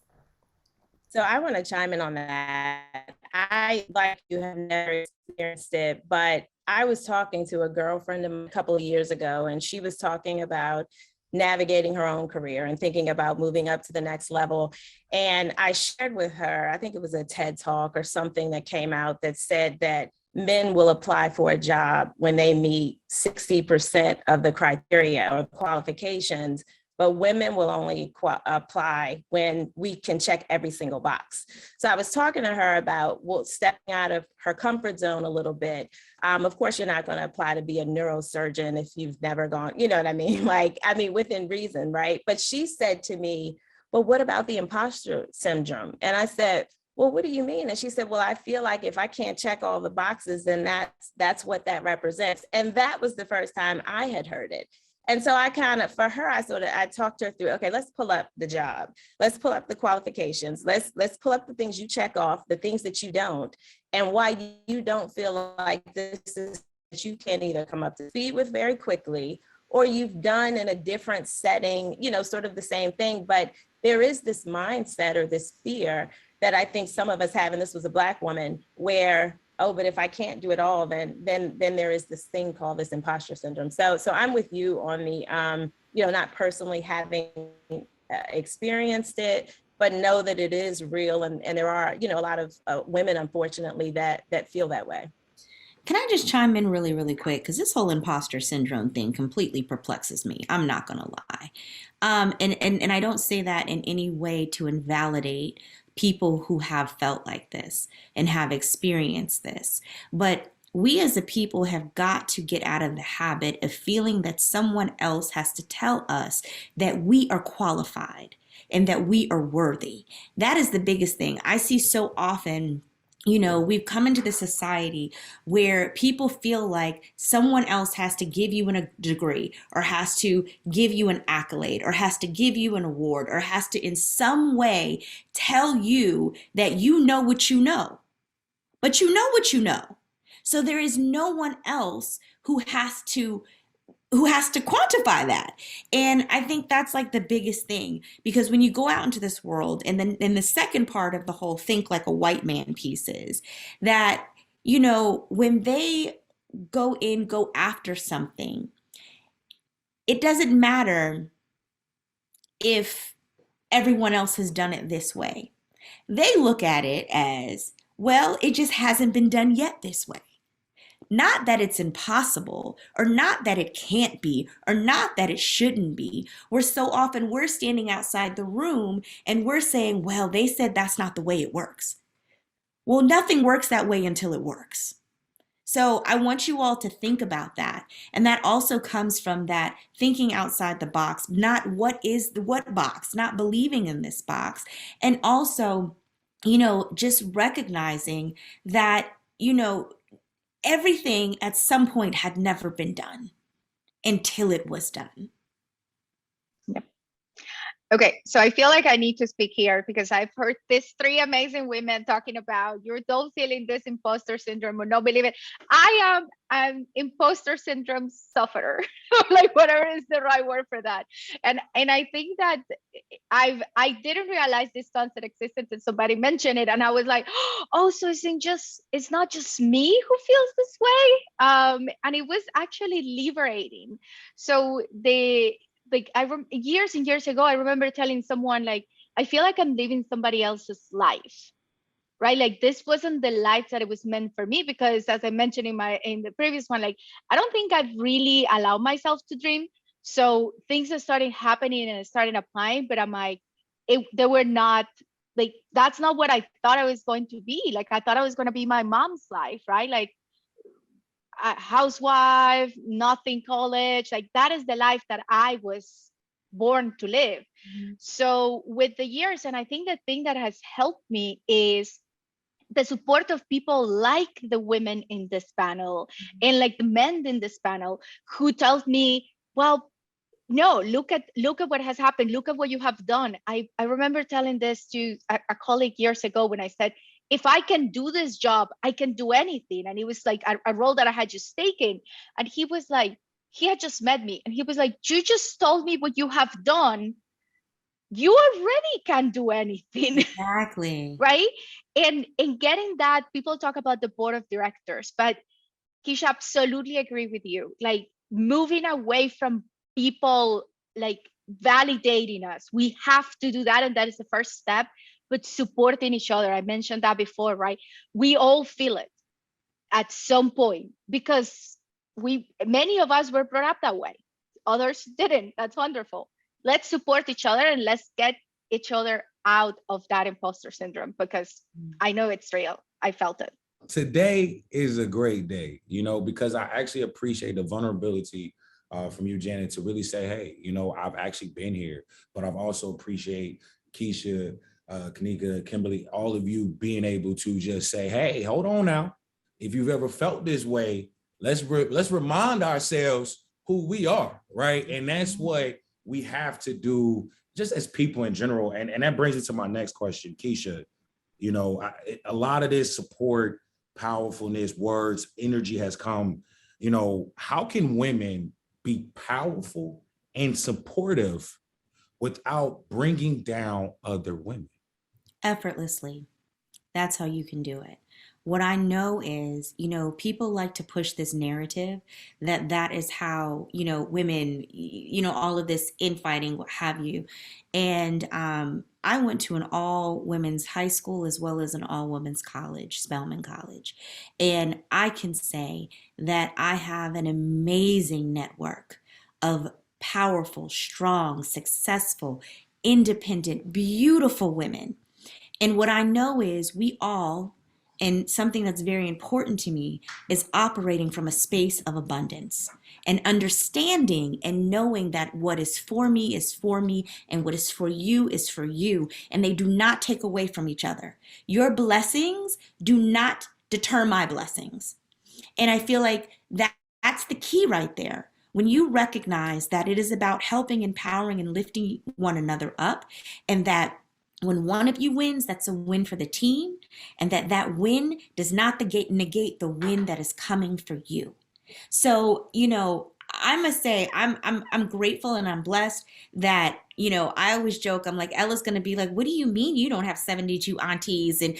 So I want to chime in on that. I, like you, have never experienced it, but I was talking to a girlfriend a couple of years ago, and she was talking about navigating her own career and thinking about moving up to the next level. And I shared with her, I think it was a TED Talk or something that came out that said that men will apply for a job when they meet 60% of the criteria or qualifications, but women will only apply when we can check every single box. So I was talking to her about stepping out of her comfort zone a little bit. Of course, you're not going to apply to be a neurosurgeon if you've never gone, you know what I mean? Within reason, right? But she said to me, well, what about the imposter syndrome? And I said, well, what do you mean? And she said, well, I feel like if I can't check all the boxes, then that's what that represents. And that was the first time I had heard it. And so I kind of, for her, I talked her through, okay, let's pull up the job. Let's pull up the qualifications. Let's pull up the things you check off, the things that you don't, and why you don't feel like this is that you can either come up to speed with very quickly, or you've done in a different setting, you know, sort of the same thing. But there is this mindset or this fear that I think some of us have, and this was a Black woman, where, oh, but if I can't do it all, then there is this thing called this imposter syndrome. So I'm with you on the, you know, not personally having experienced it, but know that it is real. And there are, you know, a lot of women, unfortunately, that feel that way. Can I just chime in really, really quick? Because this whole imposter syndrome thing completely perplexes me. I'm not going to lie. And I don't say that in any way to invalidate people who have felt like this and have experienced this. But we as a people have got to get out of the habit of feeling that someone else has to tell us that we are qualified and that we are worthy. That is the biggest thing. I see so often, you know, we've come into this society where people feel like someone else has to give you a degree, or has to give you an accolade, or has to give you an award, or has to in some way tell you that you know what you know. But you know what you know. So there is no one else who has to quantify that. And I think that's like the biggest thing, because when you go out into this world, and then in the second part of the whole think like a white man piece is that, you know, when they go after something, it doesn't matter if everyone else has done it this way. They look at it as, well, it just hasn't been done yet this way. Not that it's impossible, or not that it can't be, or not that it shouldn't be. We're so often standing outside the room and we're saying, well, they said that's not the way it works. Well, nothing works that way until it works. So I want you all to think about that. And that also comes from that thinking outside the box, not what box, not believing in this box. And also, you know, just recognizing that, you know, everything at some point had never been done until it was done. Yep. Okay, so I feel like I need to speak here because I've heard these three amazing women talking about you don't feeling this imposter syndrome or not believe it. I am an imposter syndrome sufferer, like whatever is the right word for that. And I think that I didn't realize this concept existed until somebody mentioned it, and I was like, oh, so it's not just me who feels this way. And it was actually liberating. So years and years ago, I remember telling someone, like, I feel like I'm living somebody else's life, right? Like, this wasn't the life that it was meant for me, because as I mentioned in the previous one, like, I don't think I've really allowed myself to dream. So things are starting happening and I started applying, but I'm like, they were not, like, that's not what I thought I was going to be. Like, I thought I was going to be my mom's life, right? Like, a housewife, nothing college, like that is the life that I was born to live. Mm-hmm. So with the years, and I think the thing that has helped me is the support of people like the women in this panel, mm-hmm. and like the men in this panel who tells me, well, no, look at what has happened. Look at what you have done. I remember telling this to a colleague years ago when I said, if I can do this job, I can do anything. And it was like a role that I had just taken. And he was like, he had just met me. And he was like, you just told me what you have done. You already can do anything. Exactly. Right? And getting that, people talk about the board of directors, but Keshia, absolutely agree with you. Like, moving away from people like validating us. We have to do that. And that is the first step. But supporting each other, I mentioned that before, right? We all feel it at some point because many of us were brought up that way. Others didn't. That's wonderful. Let's support each other and let's get each other out of that imposter syndrome, because I know it's real. I felt it. Today is a great day, you know, because I actually appreciate the vulnerability from you, Janeth, to really say, hey, you know, I've actually been here, but I've also appreciate Keshia, Kanika, Kimberly, all of you being able to just say, hey, hold on now. If you've ever felt this way, let's remind ourselves who we are, right? And that's what we have to do just as people in general. And that brings me to my next question, Keshia. You know, a lot of this support, powerfulness, words, energy has come. You know, how can women be powerful and supportive without bringing down other women? Effortlessly. That's how you can do it. What I know is, people like to push this narrative that is how, women, all of this infighting, what have you. And I went to an all women's high school as well as an all women's college, Spelman College. And I can say that I have an amazing network of powerful, strong, successful, independent, beautiful women. And what I know is we all, and something that's very important to me, is operating from a space of abundance and understanding and knowing that what is for me, and what is for you is for you. And they do not take away from each other. Your blessings do not deter my blessings. And I feel like that's the key right there. When you recognize that it is about helping, empowering, and lifting one another up, and that when one of you wins, that's a win for the team, and that win does not negate the win that is coming for you. So, I must say I'm grateful and I'm blessed that, I always joke, I'm like, Ella's going to be like, what do you mean you don't have 72 aunties? And,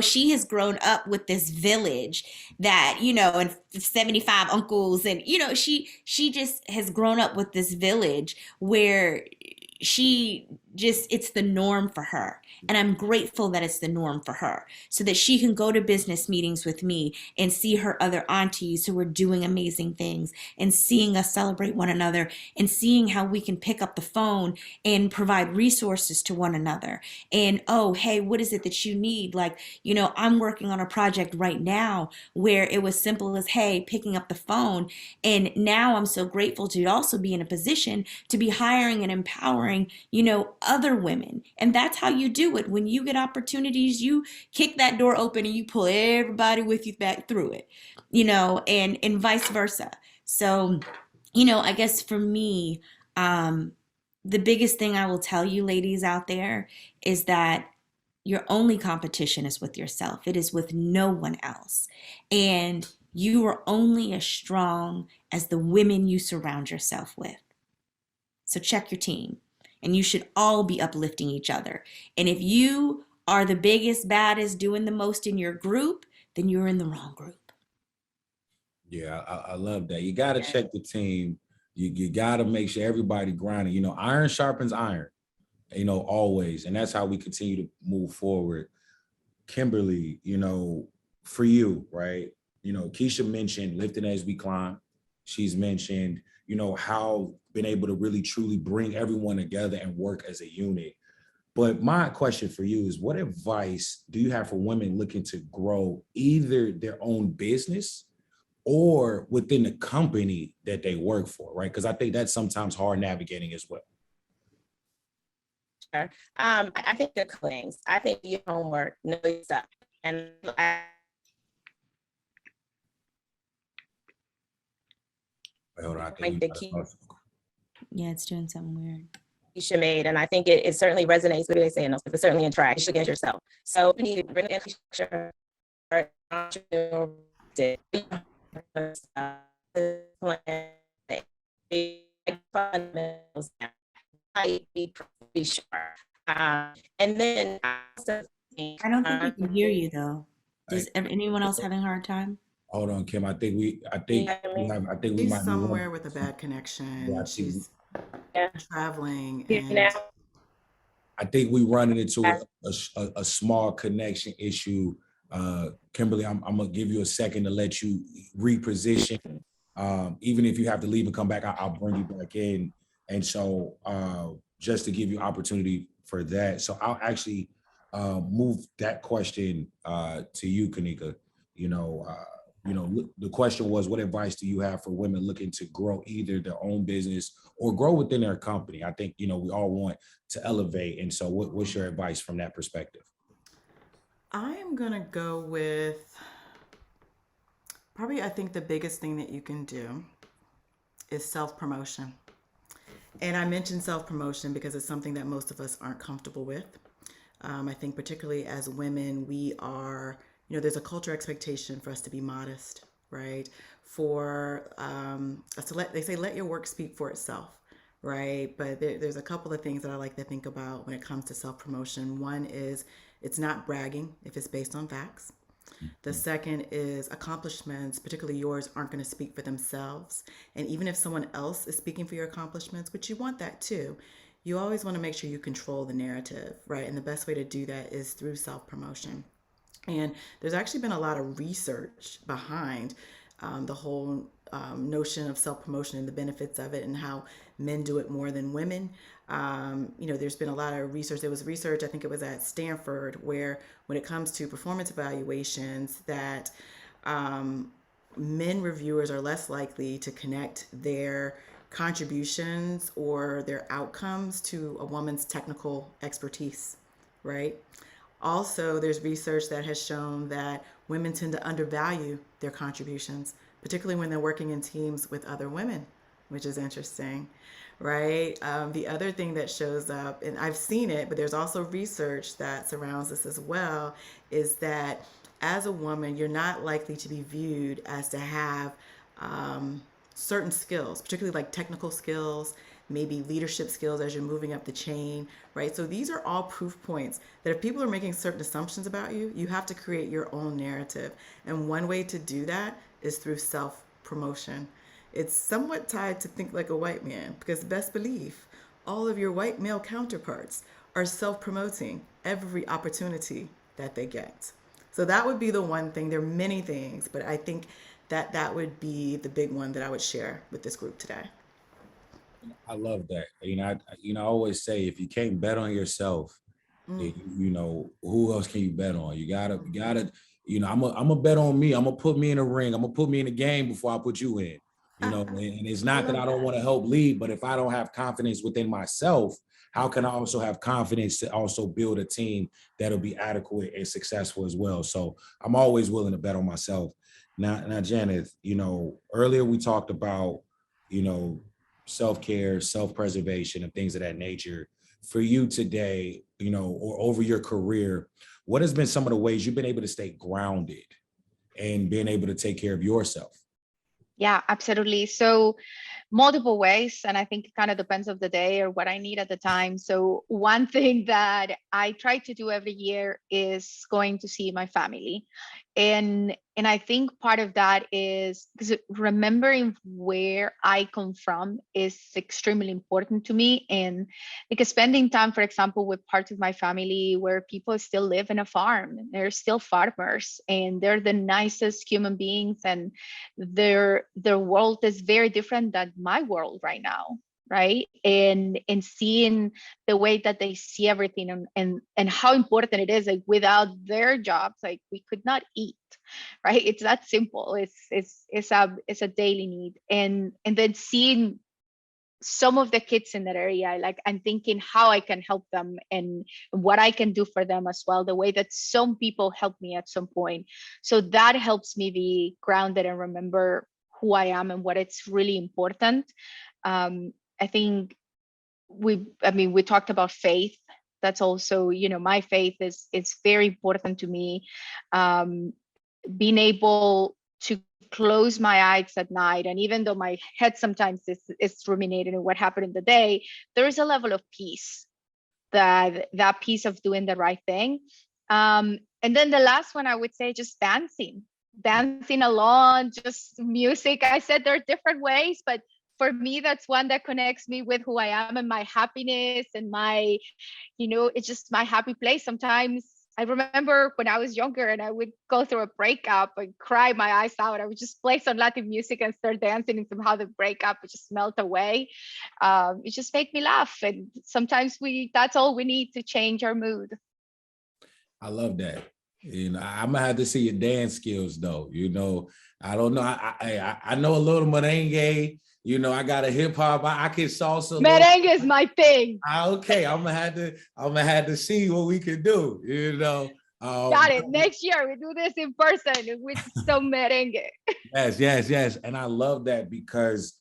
she has grown up with this village that, and 75 uncles. And, she just has grown up with this village where it's the norm for her. And I'm grateful that it's the norm for her so that she can go to business meetings with me and see her other aunties who are doing amazing things and seeing us celebrate one another and seeing how we can pick up the phone and provide resources to one another. And, oh, hey, what is it that you need? Like, I'm working on a project right now where it was simple as, hey, picking up the phone. And now I'm so grateful to also be in a position to be hiring and empowering, other women. And that's how you do it. When you get opportunities, you kick that door open and you pull everybody with you back through it, and vice versa. So, I guess for me, the biggest thing I will tell you ladies out there is that your only competition is with yourself. It is with no one else. And you are only as strong as the women you surround yourself with. So check your team. And you should all be uplifting each other. And if you are the biggest, baddest, doing the most in your group, then you're in the wrong group. Yeah, I love that. You got to check the team. You got to make sure everybody grinding. Iron sharpens iron, always. And that's how we continue to move forward. Kimberly, for you, right? Keshia mentioned lifting as we climb. She's mentioned, how been able to really truly bring everyone together and work as a unit. But my question for you is, what advice do you have for women looking to grow either their own business or within the company that they work for, right? Because I think that's sometimes hard navigating as well. Sure. I think a couple things. I think your homework, know your stuff. And Hold on, I think the key. Yeah, it's doing something weird. Keshia made, and I think it certainly resonates with what they say, and it's certainly in track. You should get yourself. So you need to bring in structure, fundamentals, be sure. And then I don't think we can hear you though. Does anyone else having a hard time? Hold on, Kim. I think we She's might somewhere with a bad connection. Yeah, she's traveling. And I think we running into a small connection issue. Kimberly, I'm gonna give you a second to let you reposition. Even if you have to leave and come back, I'll bring you back in. And so just to give you opportunity for that. So I'll actually move that question to you, Kanika. The question was, what advice do you have for women looking to grow either their own business or grow within their company? I think, we all want to elevate. And so what's your advice from that perspective? I am going to go with probably, I think the biggest thing that you can do is self-promotion. And I mention self-promotion because it's something that most of us aren't comfortable with. I think particularly as women, we are, there's a cultural expectation for us to be modest, right? For us to they say, let your work speak for itself, right? But there's a couple of things that I like to think about when it comes to self-promotion. One is it's not bragging if it's based on facts. The second is accomplishments, particularly yours, aren't going to speak for themselves. And even if someone else is speaking for your accomplishments, which you want that too, you always want to make sure you control the narrative, right? And the best way to do that is through self-promotion. And there's actually been a lot of research behind the whole notion of self-promotion and the benefits of it and how men do it more than women. There's been a lot of research. There was research, I think it was at Stanford, where when it comes to performance evaluations, that men reviewers are less likely to connect their contributions or their outcomes to a woman's technical expertise, right? Also, there's research that has shown that women tend to undervalue their contributions, particularly when they're working in teams with other women, which is interesting, right? The other thing that shows up, and I've seen it, but there's also research that surrounds this as well, is that as a woman, you're not likely to be viewed as to have certain skills, particularly like technical skills, maybe leadership skills as you're moving up the chain, right? So these are all proof points that if people are making certain assumptions about you, you have to create your own narrative. And one way to do that is through self-promotion. It's somewhat tied to think like a white man, because best believe all of your white male counterparts are self-promoting every opportunity that they get. So that would be the one thing. There are many things, but I think that would be the big one that I would share with this group today. I love that. I always say, if you can't bet on yourself, who else can you bet on? You gotta, I'm gonna bet on me. I'm gonna put me in a ring. I'm gonna put me in a game before I put you in. And it's not that I don't want to help lead, but if I don't have confidence within myself, how can I also have confidence to also build a team that'll be adequate and successful as well? So I'm always willing to bet on myself. Now, Janeth, earlier we talked about, self-care, self-preservation, and things of that nature. For you today, or over your career, what has been some of the ways you've been able to stay grounded and being able to take care of yourself? Yeah, absolutely. So multiple ways, and I think it kind of depends of the day or what I need at the time. So one thing that I try to do every year is going to see my family. And I think part of that is because remembering where I come from is extremely important to me. And because spending time, for example, with parts of my family where people still live in a farm, they're still farmers and they're the nicest human beings, and their world is very different than my world right now. Right. And seeing the way that they see everything and how important it is, like without their jobs, like we could not eat. Right. It's that simple. It's a daily need. And then seeing some of the kids in that area, like I'm thinking how I can help them and what I can do for them as well, the way that some people helped me at some point. So that helps me be grounded and remember who I am and what it's really important. I think we talked about faith. That's also, my faith is very important to me. Being able to close my eyes at night, and even though my head sometimes is ruminating on what happened in the day, there is a level of peace, that peace of doing the right thing. And then the last one, I would say, just dancing along, just music. I said there are different ways, but for me, that's one that connects me with who I am and my happiness and my, it's just my happy place. Sometimes I remember when I was younger and I would go through a breakup and cry my eyes out. I would just play some Latin music and start dancing, and somehow the breakup would just melt away. It just made me laugh. And sometimes that's all we need to change our mood. I love that. I'm gonna have to see your dance skills though. I don't know. I know a little merengue. I got a hip hop. I can salsa. Merengue is my thing. Okay, I'm gonna have to see what we can do. Got it. Next year we do this in person with some merengue. Yes. And I love that because,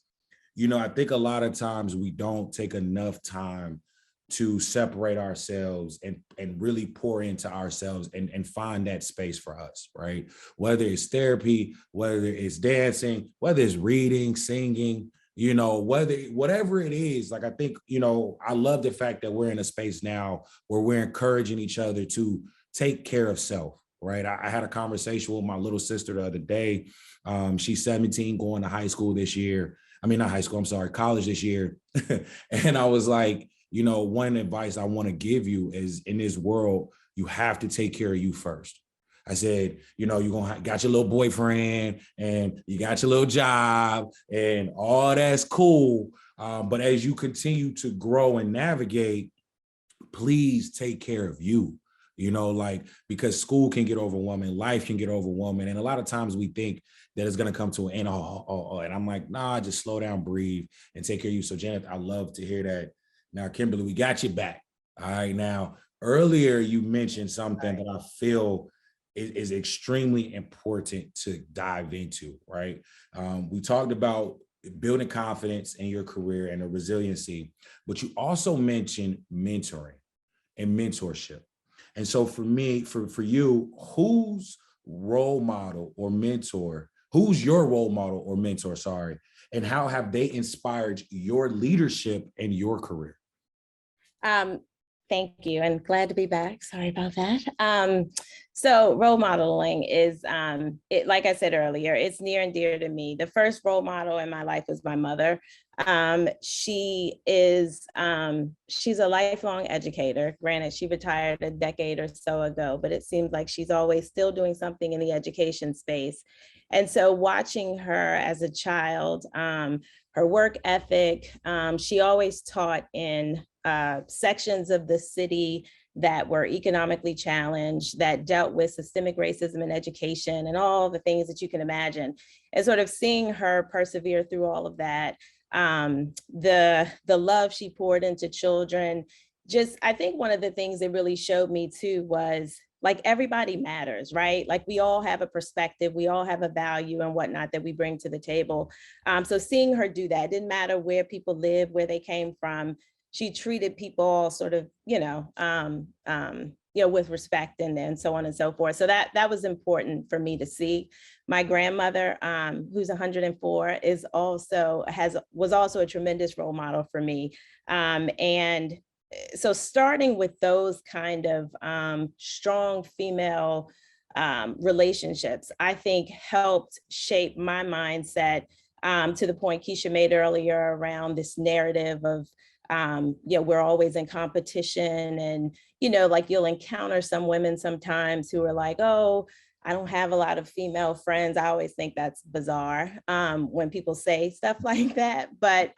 I think a lot of times we don't take enough time to separate ourselves and really pour into ourselves and find that space for us, right? Whether it's therapy, whether it's dancing, whether it's reading, singing, whatever it is. Like, I think, I love the fact that we're in a space now where we're encouraging each other to take care of self, right? I had a conversation with my little sister the other day. She's 17, going to high school this year. I mean, not high school, I'm sorry, college this year. And I was like, one advice I want to give you is, in this world, you have to take care of you first. I said, you're got your little boyfriend and you got your little job and all that's cool. But as you continue to grow and navigate, please take care of you, because school can get overwhelming, life can get overwhelming. And a lot of times we think that it's going to come to an end. And I'm like, nah, just slow down, breathe, and take care of you. So Janeth, I love to hear that. Now, Kimberly, we got you back. All right. Now, earlier you mentioned something that I feel is extremely important to dive into, right? We talked about building confidence in your career and the resiliency, but you also mentioned mentoring and mentorship. And so for me, for you, who's your role model or mentor, and how have they inspired your leadership and your career? Thank you, and glad to be back. Sorry about that. So role modeling is, like I said earlier, it's near and dear to me. The first role model in my life was my mother. She's a lifelong educator. Granted, she retired a decade or so ago, but it seems like she's always still doing something in the education space. And so watching her as a child, her work ethic, she always taught in sections of the city that were economically challenged, that dealt with systemic racism in education and all the things that you can imagine. And sort of seeing her persevere through all of that, the love she poured into children, I think one of the things that really showed me too was, like, everybody matters, right? Like, we all have a perspective, we all have a value and whatnot that we bring to the table. So seeing her do that, it didn't matter where people live, where they came from. She treated people all sort of, with respect and so on and so forth. So that was important for me to see. My grandmother, who's 104, was also a tremendous role model for me. And so starting with those kind of strong female relationships, I think helped shape my mindset to the point Keshia made earlier around this narrative of, we're always in competition, and, like, you'll encounter some women sometimes who are like, oh, I don't have a lot of female friends. I always think that's bizarre when people say stuff like that. But,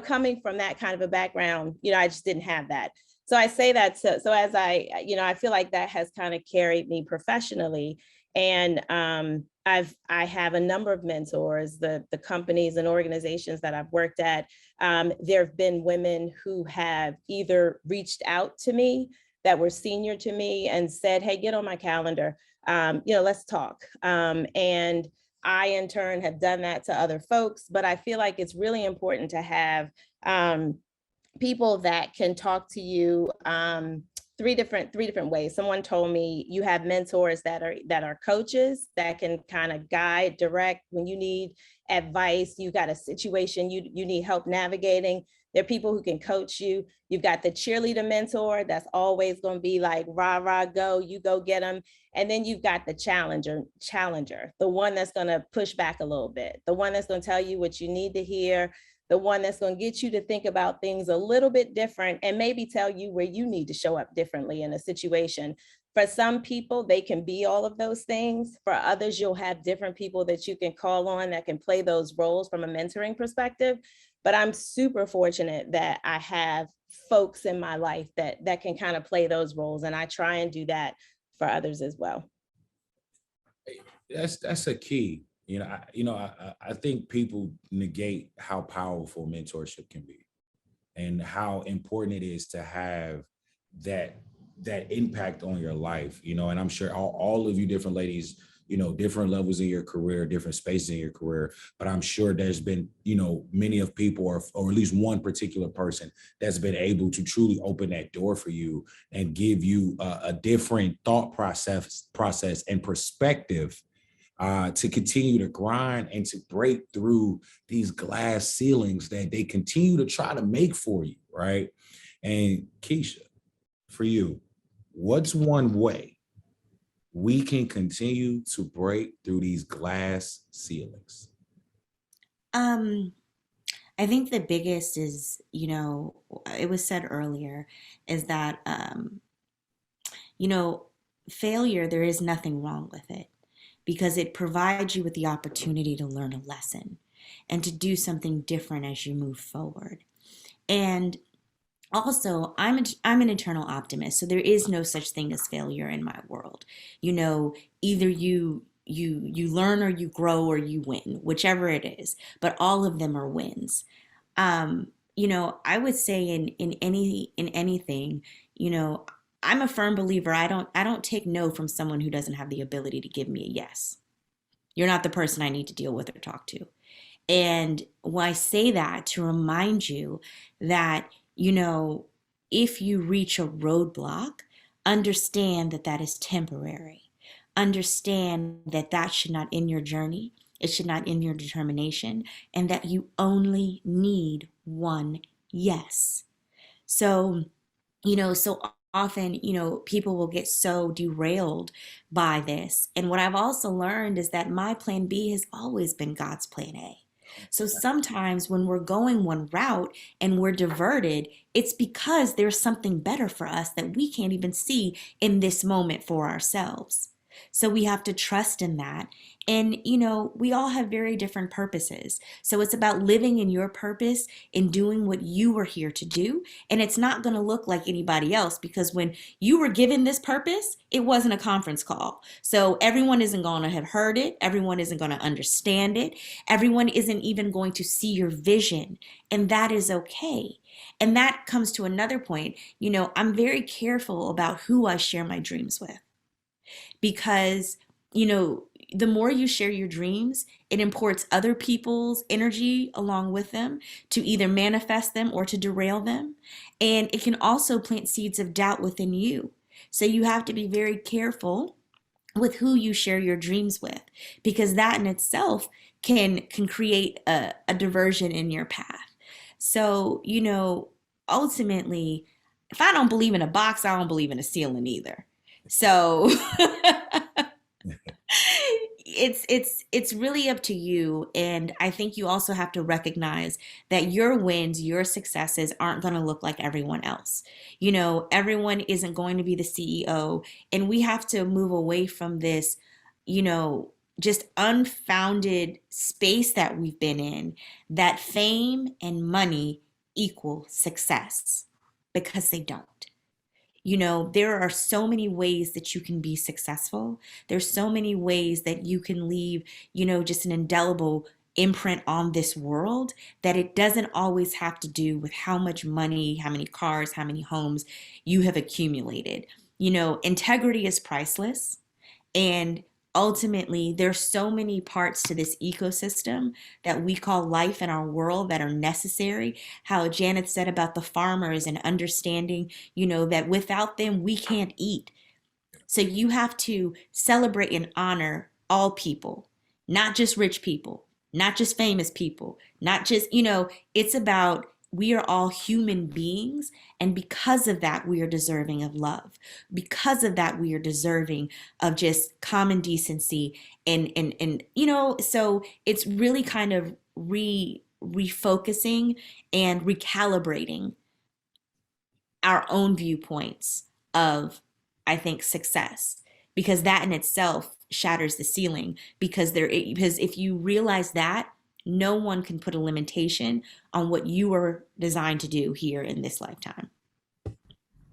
coming from that kind of a background, I just didn't have that. So I say that so as I feel like that has kind of carried me professionally. And I have a number of mentors, the companies and organizations that I've worked at. There have been women who have either reached out to me that were senior to me and said, hey, get on my calendar, let's talk. And I, in turn, have done that to other folks, but I feel like it's really important to have people that can talk to you three different ways. Someone told me you have mentors that are coaches that can kind of guide, direct when you need advice, you got a situation you need help navigating. There are people who can coach you. You've got the cheerleader mentor that's always going to be like, rah, rah, go, you go get them. And then you've got the challenger, the one that's going to push back a little bit, the one that's going to tell you what you need to hear, the one that's going to get you to think about things a little bit different and maybe tell you where you need to show up differently in a situation. For some people, they can be all of those things. For others, you'll have different people that you can call on that can play those roles from a mentoring perspective. But I'm super fortunate that I have folks in my life that can kind of play those roles. And I try and do that for others as well. That's a key. I think people negate how powerful mentorship can be and how important it is to have that impact on your life, and I'm sure all of you different ladies, different levels in your career, different spaces in your career. But I'm sure there's been, many of people or at least one particular person that's been able to truly open that door for you and give you a different thought process and perspective to continue to grind and to break through these glass ceilings that they continue to try to make for you, right? And Keshia, for you, what's one way we can continue to break through these glass ceilings? I think the biggest is, it was said earlier, is that, failure, there is nothing wrong with it because it provides you with the opportunity to learn a lesson and to do something different as you move forward. And also, I'm an eternal optimist, so there is no such thing as failure in my world. Either you learn or you grow or you win, whichever it is, but all of them are wins. I would say in anything, I'm a firm believer. I don't take no from someone who doesn't have the ability to give me a yes. You're not the person I need to deal with or talk to. And when I say that, to remind you that, if you reach a roadblock, understand that that is temporary. Understand that that should not end your journey. It should not end your determination, and that you only need one yes. So, so often, people will get so derailed by this. And what I've also learned is that my plan B has always been God's plan A. So sometimes when we're going one route and we're diverted, it's because there's something better for us that we can't even see in this moment for ourselves. So we have to trust in that. And, we all have very different purposes. So it's about living in your purpose and doing what you were here to do. And it's not going to look like anybody else because when you were given this purpose, it wasn't a conference call. So everyone isn't going to have heard it. Everyone isn't going to understand it. Everyone isn't even going to see your vision. And that is okay. And that comes to another point. I'm very careful about who I share my dreams with. Because, the more you share your dreams, it imports other people's energy along with them to either manifest them or to derail them. And it can also plant seeds of doubt within you. So you have to be very careful with who you share your dreams with, because that in itself can create a diversion in your path. So, ultimately, if I don't believe in a box, I don't believe in a ceiling either. So it's really up to you. And I think you also have to recognize that your wins, your successes aren't going to look like everyone else. Everyone isn't going to be the CEO. And we have to move away from this, just unfounded space that we've been in, that fame and money equal success, because they don't. There are so many ways that you can be successful. There's so many ways that you can leave, just an indelible imprint on this world, that it doesn't always have to do with how much money, how many cars, how many homes you have accumulated. Integrity is priceless. And ultimately, there's so many parts to this ecosystem that we call life in our world that are necessary. How Janeth said about the farmers and understanding, that without them, we can't eat. So you have to celebrate and honor all people, not just rich people, not just famous people, not just, it's about we are all human beings. And because of that, we are deserving of love. Because of that, we are deserving of just common decency. And so it's really kind of refocusing and recalibrating our own viewpoints of, I think, success, because that in itself shatters the ceiling, because if you realize that, no one can put a limitation on what you were designed to do here in this lifetime.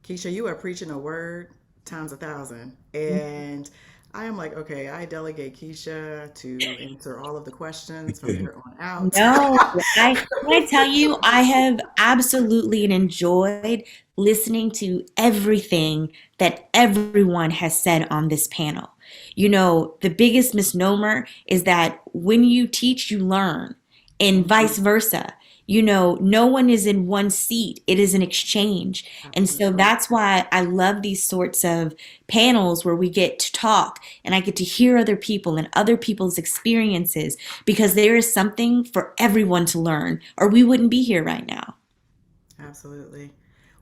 Keshia, you are preaching a word times 1,000. And I am like, okay, I delegate Keshia to answer all of the questions from here on out. No, I tell you, I have absolutely enjoyed listening to everything that everyone has said on this panel. You know, the biggest misnomer is that when you teach, you learn, and vice versa. You know, no one is in one seat, it is an exchange. And so that's why I love these sorts of panels where we get to talk and I get to hear other people and other people's experiences because there is something for everyone to learn, or we wouldn't be here right now. Absolutely.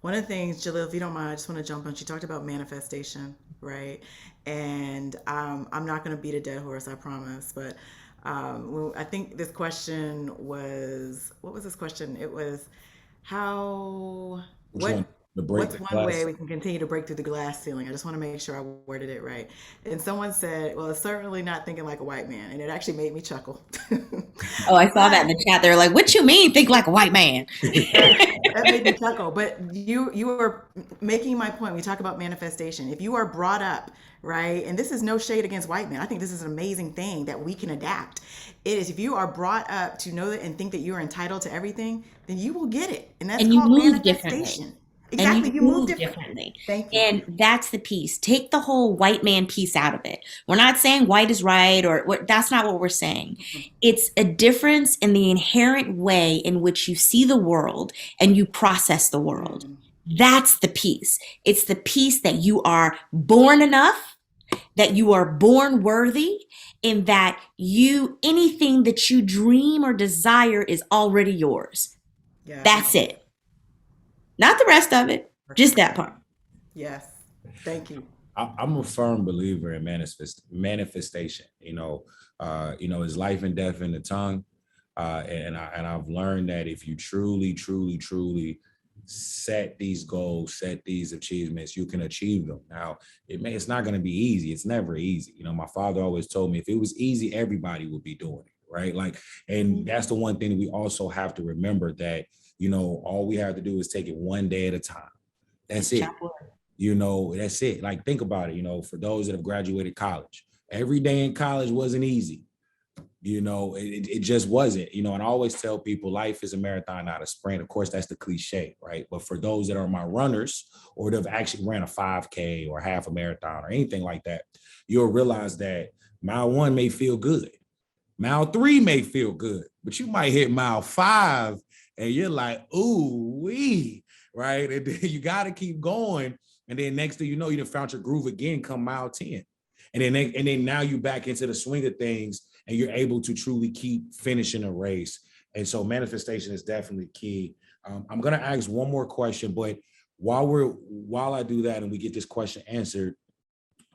One of the things, Jahliel, if you don't mind, I just want to jump on. She talked about manifestation, right? And I'm not going to beat a dead horse, I promise. But I think this question was, what was this question? It was how, what's one way we can continue to break through the glass ceiling? I just want to make sure I worded it right. And someone said, well, it's certainly not thinking like a white man. And it actually made me chuckle. Oh, I saw that in the chat. They're like, what you mean think like a white man? That made me chuckle. But you were making my point. We talk about manifestation. If you are brought up, right, and this is no shade against white men. I think this is an amazing thing that we can adapt. It is, if you are brought up to know that and think that you're entitled to everything, then you will get it. And that's called manifestation. Exactly, And you move differently. Thank you. And that's the piece. Take the whole white man piece out of it. We're not saying white is right, or that's not what we're saying. It's a difference in the inherent way in which you see the world and you process the world. That's the piece. It's the piece that you are born enough, that you are born worthy, and that anything that you dream or desire is already yours. Yeah. That's it. Not the rest of it, just that part. Yes. Thank you. I'm a firm believer in manifestation. You know, it's life and death in the tongue. And I've learned that if you truly set these goals, set these achievements, you can achieve them. Now, it's not going to be easy. It's never easy. You know, my father always told me if it was easy, everybody would be doing it, right? Like, and that's the one thing that we also have to remember, that, you know, all we have to do is take it one day at a time. That's it. You know, that's it. Like, think about it, you know, for those that have graduated college, every day in college wasn't easy. You know, it just wasn't, you know, and I always tell people life is a marathon, not a sprint. Of course, that's the cliche, right? But for those that are my runners or that have actually ran a 5K or half a marathon or anything like that, you'll realize that mile 1 may feel good. Mile 3 may feel good, but you might hit mile 5 and you're like, ooh, wee, right? And then you got to keep going. And then next thing you know, you done found your groove again come mile 10. And then now you back into the swing of things and you're able to truly keep finishing a race. And so manifestation is definitely key. I'm going to ask one more question, but while I do that and we get this question answered,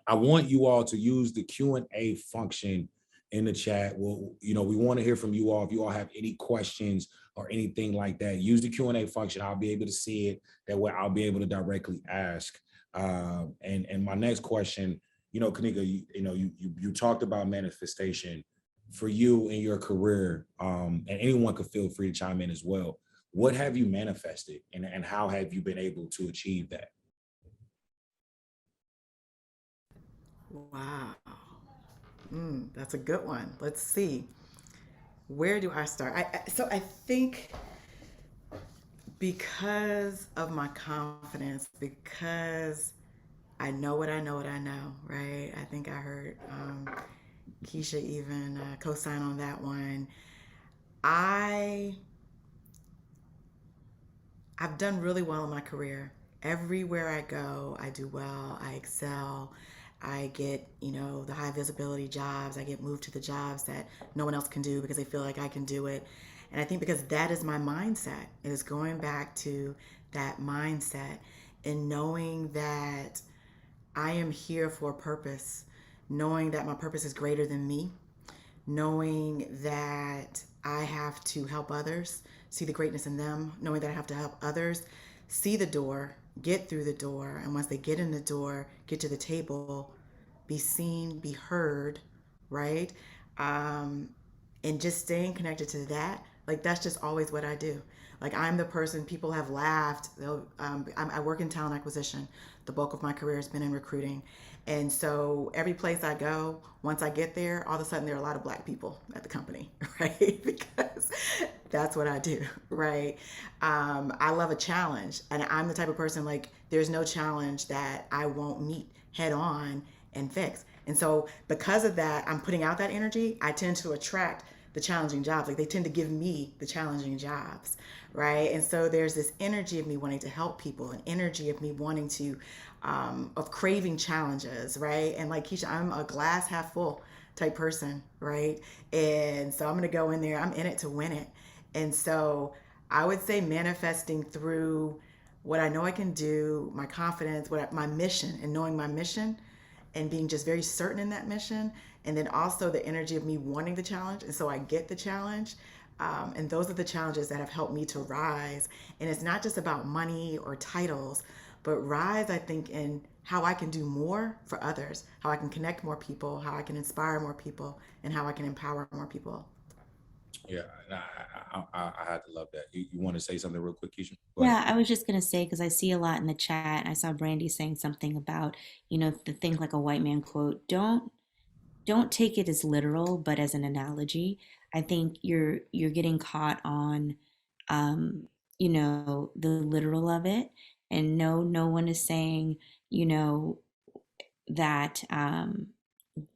I want you all to use the Q&A function in the chat. Well, you know, we want to hear from you all. If you all have any questions or anything like that, use the Q&A function. I'll be able to see it. That way I'll be able to directly ask. And my next question, you know, Kanika, you talked about manifestation for you in your career, and anyone could feel free to chime in as well. What have you manifested and how have you been able to achieve that? Wow. That's a good one. Let's see. Where do I start? I think because of my confidence, because I know what I know, right? I think I heard Keshia even co-sign on that one. I've done really well in my career. Everywhere I go, I do well, I excel. I get, you know, the high visibility jobs. I get moved to the jobs that no one else can do because they feel like I can do it. And I think because that is my mindset, it is going back to that mindset and knowing that I am here for a purpose, knowing that my purpose is greater than me, knowing that I have to help others, see the greatness in them, knowing that I have to help others see the door, get through the door, and once they get in the door, get to the table, be seen, be heard, right? And just staying connected to that, like that's just always what I do. Like I'm the person people have laughed. I work in talent acquisition. The bulk of my career has been in recruiting. And so every place I go, once I get there, all of a sudden there are a lot of Black people at the company, right? Because that's what I do, right? I love a challenge, and I'm the type of person, like, there's no challenge that I won't meet head on and fix. And so because of that, I'm putting out that energy. I tend to attract the challenging jobs. Like, they tend to give me the challenging jobs, right? And so there's this energy of me wanting to help people, an energy of me wanting to, of craving challenges, right? And like Keshia, I'm a glass half full type person, right? And so I'm gonna go in there, I'm in it to win it. And so I would say manifesting through what I know I can do, my confidence, my mission, and knowing my mission, and being just very certain in that mission, and then also the energy of me wanting the challenge, and so I get the challenge. And those are the challenges that have helped me to rise. And it's not just about money or titles, but rise, I think, in how I can do more for others, how I can connect more people, how I can inspire more people, and how I can empower more people. Yeah, I had to love that. You want to say something real quick, Keshia? Yeah, I was just gonna say, because I see a lot in the chat. I saw Brandy saying something about, the think like a white man quote. Don't take it as literal, but as an analogy. I think you're getting caught on, the literal of it. And no one is saying, that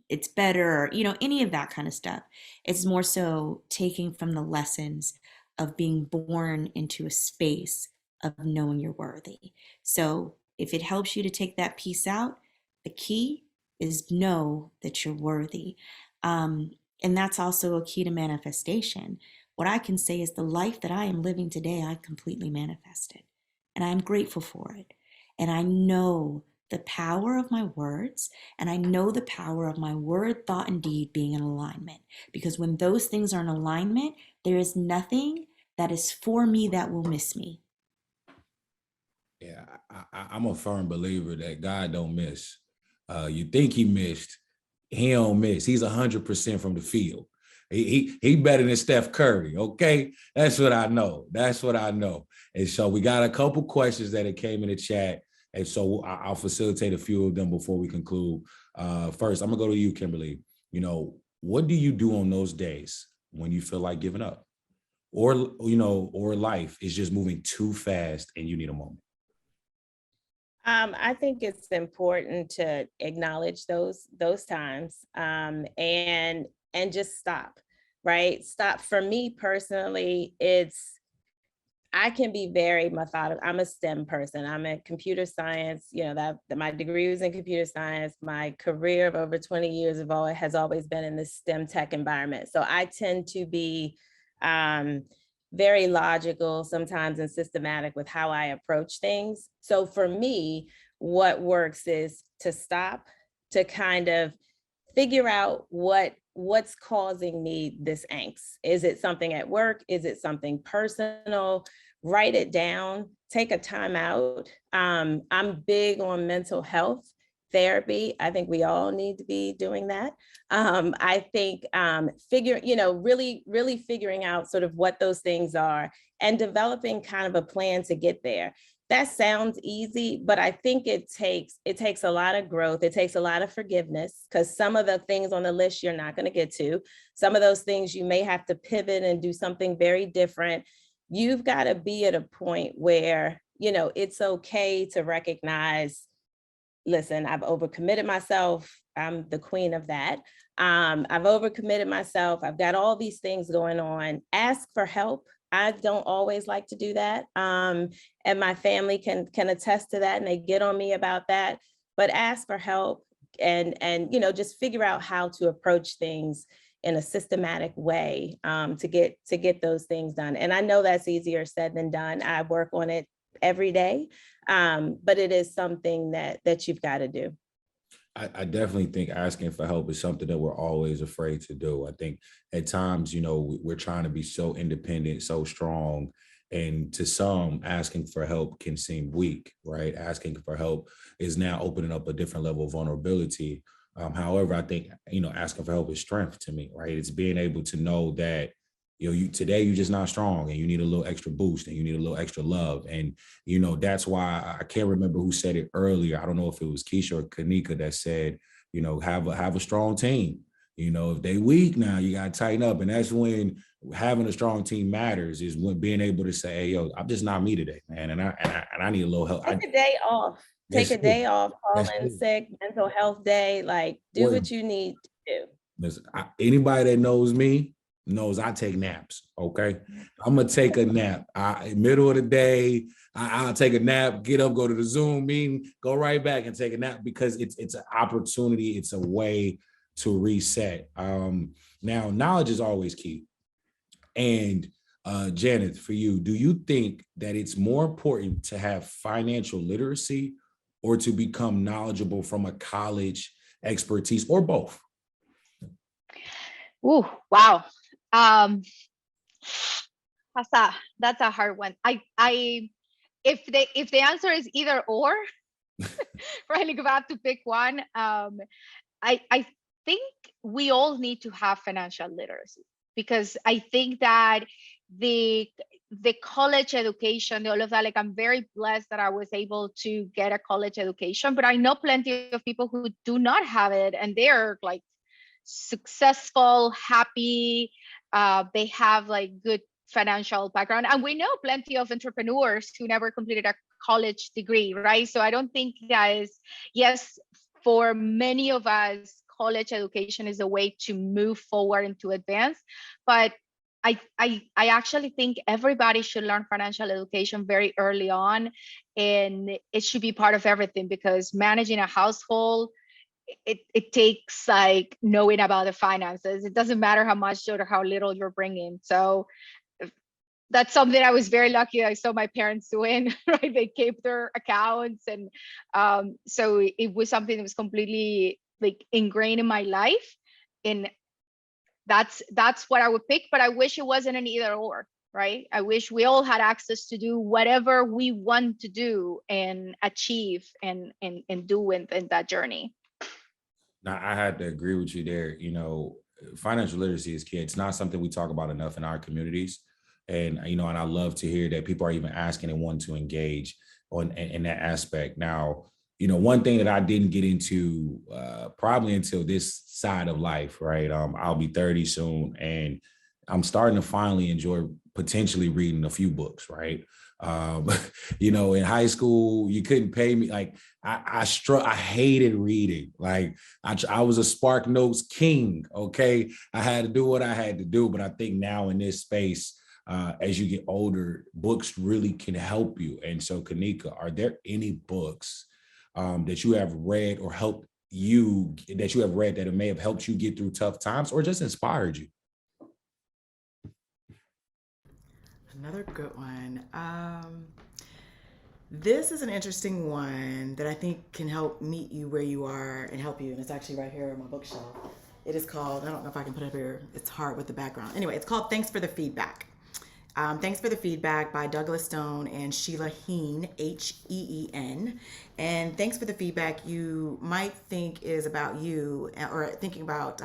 it's better, any of that kind of stuff. It's more so taking from the lessons of being born into a space of knowing you're worthy. So if it helps you to take that piece out, the key is know that you're worthy. And that's also a key to manifestation. What I can say is the life that I am living today, I completely manifested. And I'm grateful for it. And I know the power of my words, and I know the power of my word, thought, and deed being in alignment. Because when those things are in alignment, there is nothing that is for me that will miss me. Yeah, I'm a firm believer that God don't miss. You think he missed, he don't miss. He's 100% from the field. He better than Steph Curry, okay? That's what I know. And so we got a couple questions that it came in the chat. And so I'll facilitate a few of them before we conclude. First, I'm gonna go to you, Kimberly. What do you do on those days when you feel like giving up? Or life is just moving too fast and you need a moment? I think it's important to acknowledge those times, and just stop, right? Stop. For me personally, I can be very methodical. I'm a STEM person. I'm a computer science, that my degree was in computer science. My career of over 20 years has always been in the STEM tech environment. So I tend to be very logical sometimes and systematic with how I approach things. So for me, what works is to stop, to kind of figure out what's causing me this angst. Is it something at work? Is it something personal? Write it down, take a time out. I'm big on mental health therapy. I think we all need to be doing that. I think really figuring out sort of what those things are and developing kind of a plan to get there. That sounds easy, but I think it takes a lot of growth. It takes a lot of forgiveness, because some of the things on the list you're not going to get to. Some of those things you may have to pivot and do something very different. You've got to be at a point where, it's okay to recognize, listen, I've overcommitted myself. I'm the queen of that. I've overcommitted myself. I've got all these things going on. Ask for help. I don't always like to do that. And my family can attest to that, and they get on me about that, but ask for help and just figure out how to approach things in a systematic way to get those things done. And I know that's easier said than done. I work on it every day, but it is something that you've got to do. I definitely think asking for help is something that we're always afraid to do. I think at times, we're trying to be so independent, so strong, and to some, asking for help can seem weak, right? Asking for help is now opening up a different level of vulnerability. However, I think, asking for help is strength to me, right? It's being able to know that today you're just not strong and you need a little extra boost and you need a little extra love. And, that's why I can't remember who said it earlier. I don't know if it was Keshia or Kanika that said, have a strong team. If they weak now, you got to tighten up. And that's when having a strong team matters, is when being able to say, hey, yo, I'm just not me today, man. And I need a little help. Take a day off. Take a day off, call in sick, mental health day, like do what you need to do. Listen, anybody that knows me knows I take naps. Okay. I'm going to take a nap. Middle of the day, I'll take a nap, get up, go to the Zoom meeting, go right back and take a nap, because it's an opportunity. It's a way to reset. Now, knowledge is always key. And Janeth, for you, do you think that it's more important to have financial literacy or to become knowledgeable from a college expertise, or both? Ooh, wow. That's a hard one. If the answer is either or, right, like if I have to pick one, I think we all need to have financial literacy, because I think that the college education, all of that, like I'm very blessed that I was able to get a college education, but I know plenty of people who do not have it, and they're like successful, happy, they have like good financial background, and we know plenty of entrepreneurs who never completed a college degree, right? So I don't think that is, yes, for many of us, college education is a way to move forward and to advance, but I actually think everybody should learn financial education very early on, and it should be part of everything, because managing a household, it takes like knowing about the finances. It doesn't matter how much or how little you're bringing. So that's something I was very lucky I saw my parents doing, right? They kept their accounts, and so it was something that was completely like ingrained in my life, and that's what I would pick. But I wish it wasn't an either or, right? I wish we all had access to do whatever we want to do and achieve and do in that journey. Now, I had to agree with you there. Financial literacy is key. It's not something we talk about enough in our communities. And, and I love to hear that people are even asking and wanting to engage in that aspect. Now, one thing that I didn't get into probably until this side of life, right? I'll be 30 soon, and I'm starting to finally enjoy potentially reading a few books, right? In high school, you couldn't pay me. Like I hated reading. Like I was a Spark Notes king. Okay. I had to do what I had to do. But I think now in this space, as you get older, books really can help you. And so, Kanika, are there any books that you have read or that it may have helped you get through tough times or just inspired you? Another good one. This is an interesting one that I think can help meet you where you are and help you. And it's actually right here on my bookshelf. It is called, I don't know if I can put it up here. It's hard with the background. Anyway, it's called Thanks for the Feedback. Thanks for the Feedback by Douglas Stone and Sheila Heen, Heen. And Thanks for the Feedback, you might think is about you or thinking about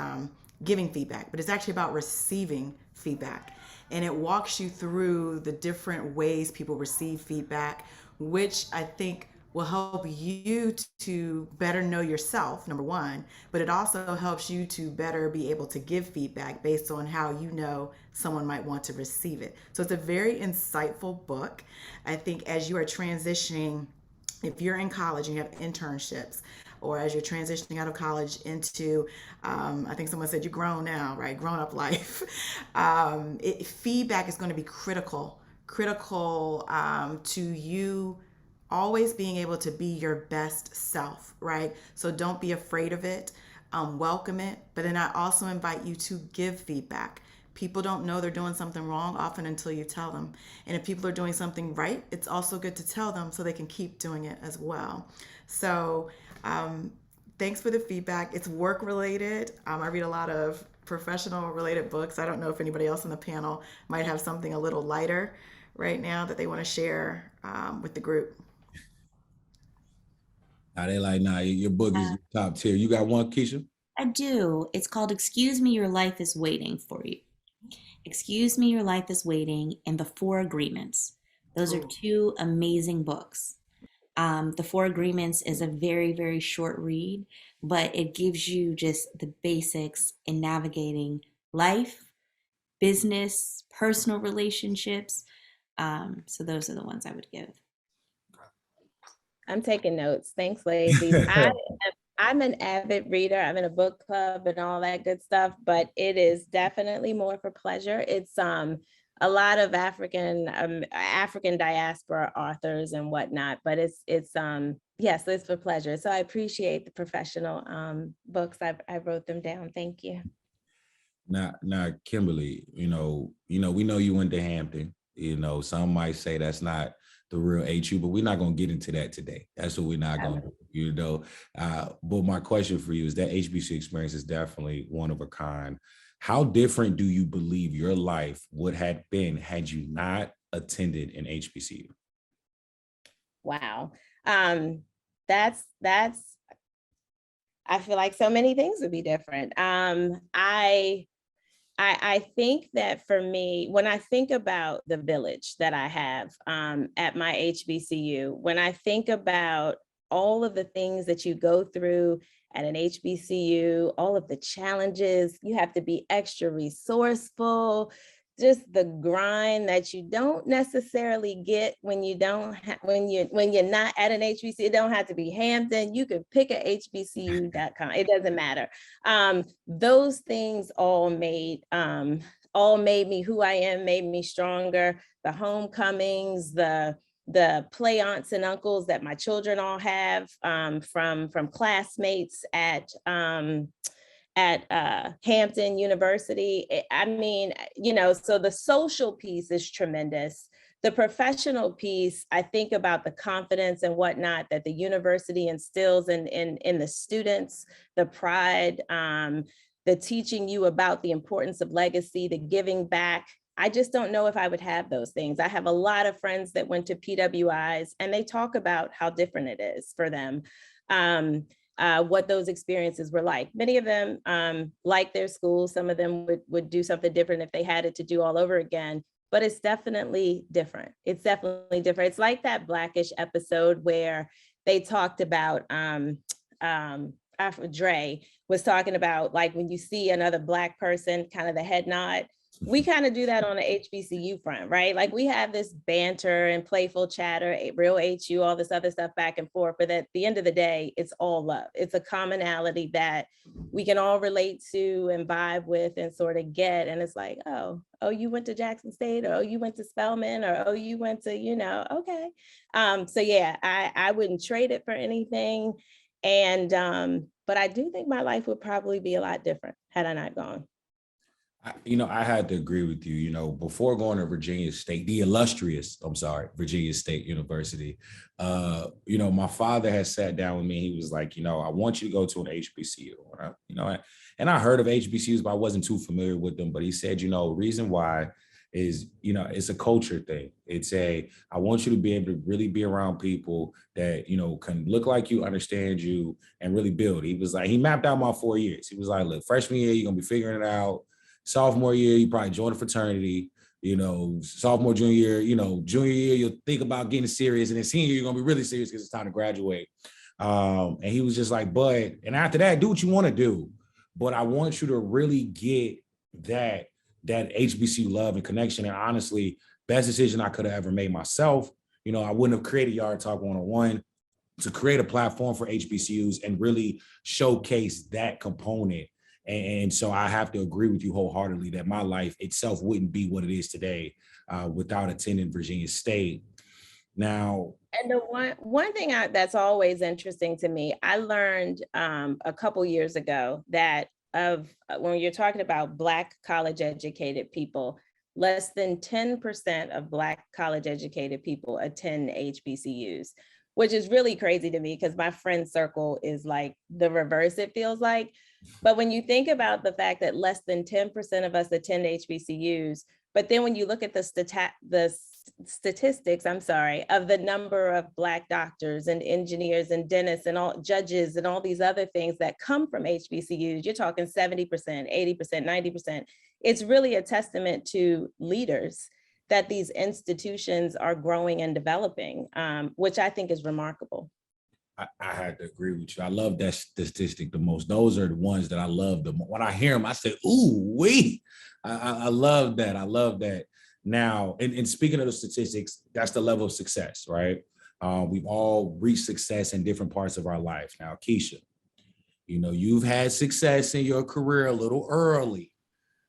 giving feedback, but it's actually about receiving feedback. And it walks you through the different ways people receive feedback, which I think will help you to better know yourself, number one, but it also helps you to better be able to give feedback based on how you know someone might want to receive it. So it's a very insightful book. I think as you are transitioning, if you're in college and you have internships, or as you're transitioning out of college into, I think someone said you're grown now, right? Grown up life. Feedback is going to be critical to you always being able to be your best self, right? So don't be afraid of it. Welcome it. But then I also invite you to give feedback. People don't know they're doing something wrong often until you tell them. And if people are doing something right, it's also good to tell them so they can keep doing it as well. So thanks for the feedback. It's work related. I read a lot of professional related books. I don't know if anybody else on the panel might have something a little lighter right now that they want to share with the group. Now they like, nah, your book is top tier. You got one, Keshia? I do. It's called Excuse Me, Your Life is Waiting for You. Excuse Me, Your Life is Waiting, and The Four Agreements. Those are two amazing books. The Four Agreements is a very, very short read, but it gives you just the basics in navigating life, business, personal relationships. So those are the ones I would give. I'm taking notes. Thanks, ladies. I'm an avid reader. I'm in a book club and all that good stuff, but it is definitely more for pleasure. It's a lot of African diaspora authors and whatnot, but it's yes, it's for pleasure. So I appreciate the professional books. I wrote them down. Thank you. Now, Kimberly, we know you went to Hampton. Some might say that's not the real HU, but we're not going to get into that today. That's what we're not going to do, But my question for you is that HBCU experience is definitely one of a kind. How different do you believe your life would have been had you not attended an HBCU? Wow. That's I feel like so many things would be different. I think that for me, when I think about the village that I have at my HBCU, when I think about all of the things that you go through at an HBCU, all of the challenges, you have to be extra resourceful, just the grind that you don't necessarily get when you don't when you're not at an HBCU. It don't have to be Hampton. You could pick a HBCU.com. It doesn't matter. Those things all made me who I am, made me stronger. The homecomings, the play aunts and uncles that my children all have from classmates at Hampton University. I mean, so the social piece is tremendous. The professional piece, I think about the confidence and whatnot that the university instills in the students, the pride, the teaching you about the importance of legacy, the giving back. I just don't know if I would have those things. I have a lot of friends that went to PWIs and they talk about how different it is for them. What those experiences were like. Many of them like their school. Some of them would do something different if they had it to do all over again, but it's definitely different. It's definitely different. It's like that Blackish episode where they talked about, Dre was talking about like when you see another Black person, kind of the head nod. We kind of do that on the HBCU front, right? Like we have this banter and playful chatter, real HU, all this other stuff back and forth. But at the end of the day, it's all love. It's a commonality that we can all relate to and vibe with and sort of get. And it's like, oh, you went to Jackson State, or oh, you went to Spelman, or oh, you went to, okay. So yeah, I wouldn't trade it for anything. And, but I do think my life would probably be a lot different had I not gone. I had to agree with you, before going to Virginia State, Virginia State University, my father had sat down with me. He was like, I want you to go to an HBCU, and I heard of HBCUs, but I wasn't too familiar with them. But he said, reason why is, it's a culture thing. I want you to be able to really be around people that, can look like you, understand you, and really build. He was like, he mapped out my 4 years. He was like, look, freshman year, you're going to be figuring it out. Sophomore year, you probably join a fraternity, sophomore, junior year, junior year, you'll think about getting serious. And then senior year, you're going to be really serious because it's time to graduate. And he was just like, and after that, do what you want to do. But I want you to really get that HBCU love and connection. And honestly, best decision I could have ever made myself. I wouldn't have created Yard Talk 101 to create a platform for HBCUs and really showcase that component. And so I have to agree with you wholeheartedly that my life itself wouldn't be what it is today without attending Virginia State. Now, and the one thing that's always interesting to me, I learned a couple years ago that when you're talking about Black college educated people, less than 10% of Black college educated people attend HBCUs, which is really crazy to me because my friend circle is like the reverse, it feels like. But when you think about the fact that less than 10% of us attend HBCUs, but then when you look at the statistics, I'm sorry, of the number of Black doctors and engineers and dentists and all judges and all these other things that come from HBCUs, you're talking 70%, 80%, 90%. It's really a testament to leaders that these institutions are growing and developing, which I think is remarkable. I had to agree with you. I love that statistic the most. Those are the ones that I love the most. When I hear them, I say, ooh, wee. I love that. I love that. Now, and speaking of the statistics, that's the level of success, right? We've all reached success in different parts of our life. Now, Keshia, you know, you've had success in your career a little early.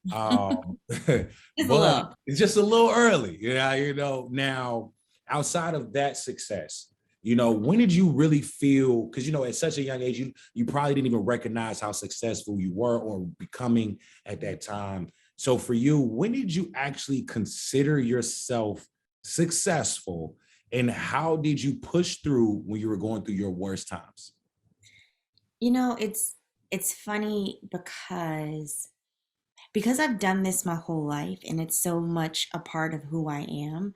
But it's just a little early. Yeah, you know, now outside of that success, you know, when did you really feel, because, you know, at such a young age, you probably didn't even recognize how successful you were or becoming at that time. So for you, when did you actually consider yourself successful, and how did you push through when you were going through your worst times? You know, it's funny because I've done this my whole life and it's so much a part of who I am.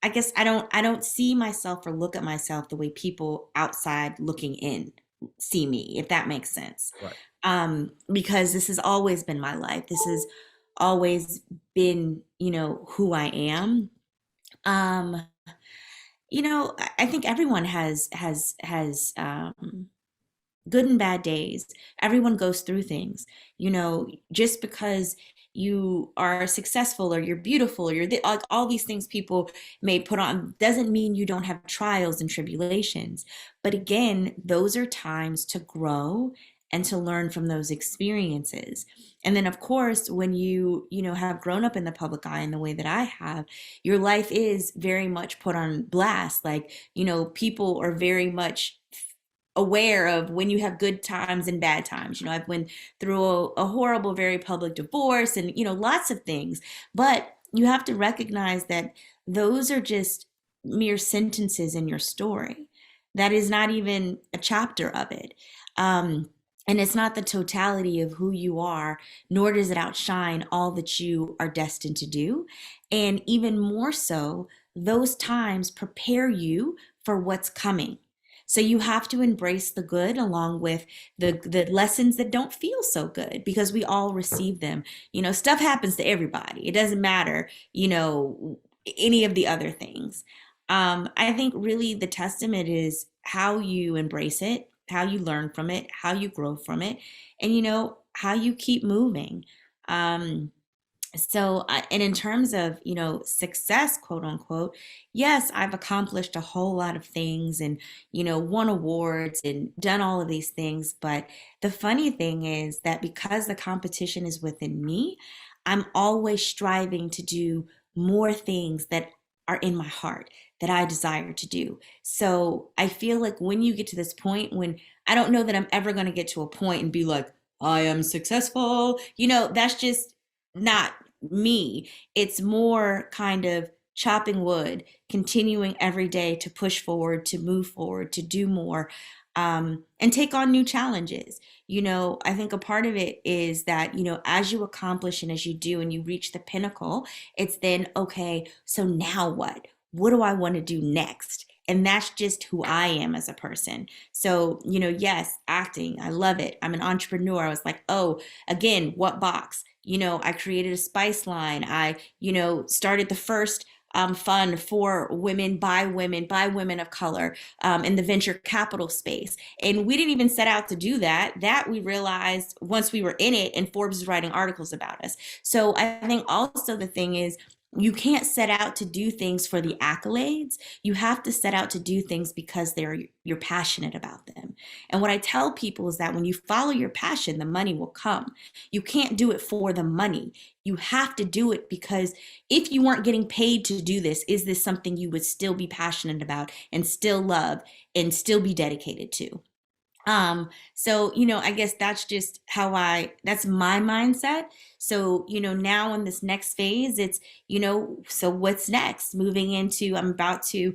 I guess I don't see myself or look at myself the way people outside looking in see me, if that makes sense. Right. Because this has always been my life. This has always been, you know, who I am. You know, I think everyone has good and bad days. Everyone goes through things. You know, just because you are successful or you're beautiful or all these things people may put on doesn't mean you don't have trials and tribulations. But again, those are times to grow and to learn from those experiences. And then of course, when you know, have grown up in the public eye in the way that I have, your life is very much put on blast. Like, you know, people are very much aware of when you have good times and bad times. You know, I've went through a horrible, very public divorce and, you know, lots of things. But you have to recognize that those are just mere sentences in your story. That is not even a chapter of it. And it's not the totality of who you are, nor does it outshine all that you are destined to do. And even more so, those times prepare you for what's coming. So you have to embrace the good along with the lessons that don't feel so good, because we all receive them. You know, stuff happens to everybody. It doesn't matter, you know, any of the other things. I think really the testament is how you embrace it, how you learn from it, how you grow from it, and, you know, how you keep moving. And in terms of, you know, success, quote unquote, yes, I've accomplished a whole lot of things and, you know, won awards and done all of these things. But the funny thing is that because the competition is within me, I'm always striving to do more things that are in my heart that I desire to do. So I feel like when you get to this point, when I don't know that I'm ever going to get to a point and be like, I am successful, you know, that's just not me. It's more kind of chopping wood, continuing every day to push forward, to move forward, to do more, and take on new challenges. You know, I think a part of it is that, you know, as you accomplish and as you do and you reach the pinnacle, it's then, okay, so now what? What do I want to do next? And that's just who I am as a person. So, you know, yes, acting, I love it. I'm an entrepreneur. I was like, oh, again, what box? You know, I created a spice line. I, you know, started the first fund for women by women of color in the venture capital space. And we didn't even set out to do that. That we realized once we were in it and Forbes is writing articles about us. So I think also the thing is, you can't set out to do things for the accolades. You have to set out to do things because you're passionate about them. And what I tell people is that when you follow your passion, the money will come. You can't do it for the money. You have to do it because if you weren't getting paid to do this, is this something you would still be passionate about and still love and still be dedicated to? So, you know, I guess that's just that's my mindset. So, you know, now in this next phase, it's, you know, so what's next? Moving into, I'm about to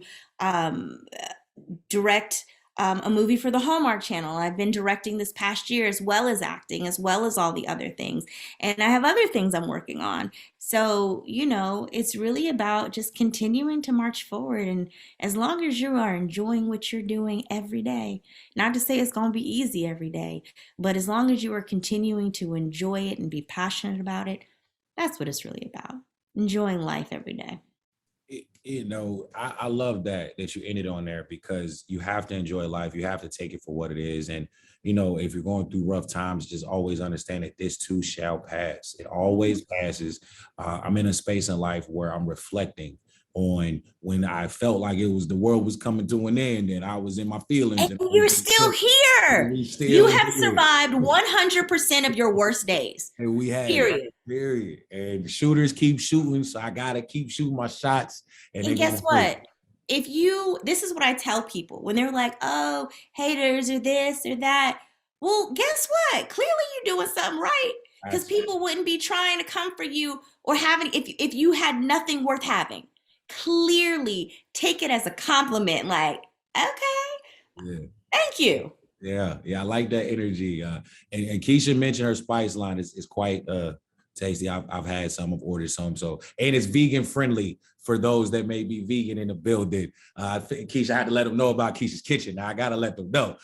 direct a movie for the Hallmark Channel. I've been directing this past year, as well as acting, as well as all the other things. And I have other things I'm working on. So, it's really about just continuing to march forward. And as long as you are enjoying what you're doing every day, not to say it's going to be easy every day, but as long as you are continuing to enjoy it and be passionate about it, that's what it's really about. Enjoying life every day. I love that you ended on there, because you have to enjoy life. You have to take it for what it is. And, if you're going through rough times, just always understand that this too shall pass. It always passes. I'm in a space in life where I'm reflecting on when I felt like the world was coming to an end, and I was in my feelings. And you're still here. You have survived 100% of your worst days. And we have. Period. And the shooters keep shooting, so I gotta keep shooting my shots. And guess what? This is what I tell people when they're like, oh, haters or this or that. Well, guess what? Clearly you're doing something right, because people wouldn't be trying to come for you or having, if you had nothing worth having. Clearly take it as a compliment, like, okay, thank you. Yeah, I like that energy. And Keshia mentioned her spice line is quite tasty. I've had some, I've ordered some. So, and it's vegan friendly for those that may be vegan in the building. I think Keshia, I had to let them know about Keshia's Kitchen. Now I gotta let them know.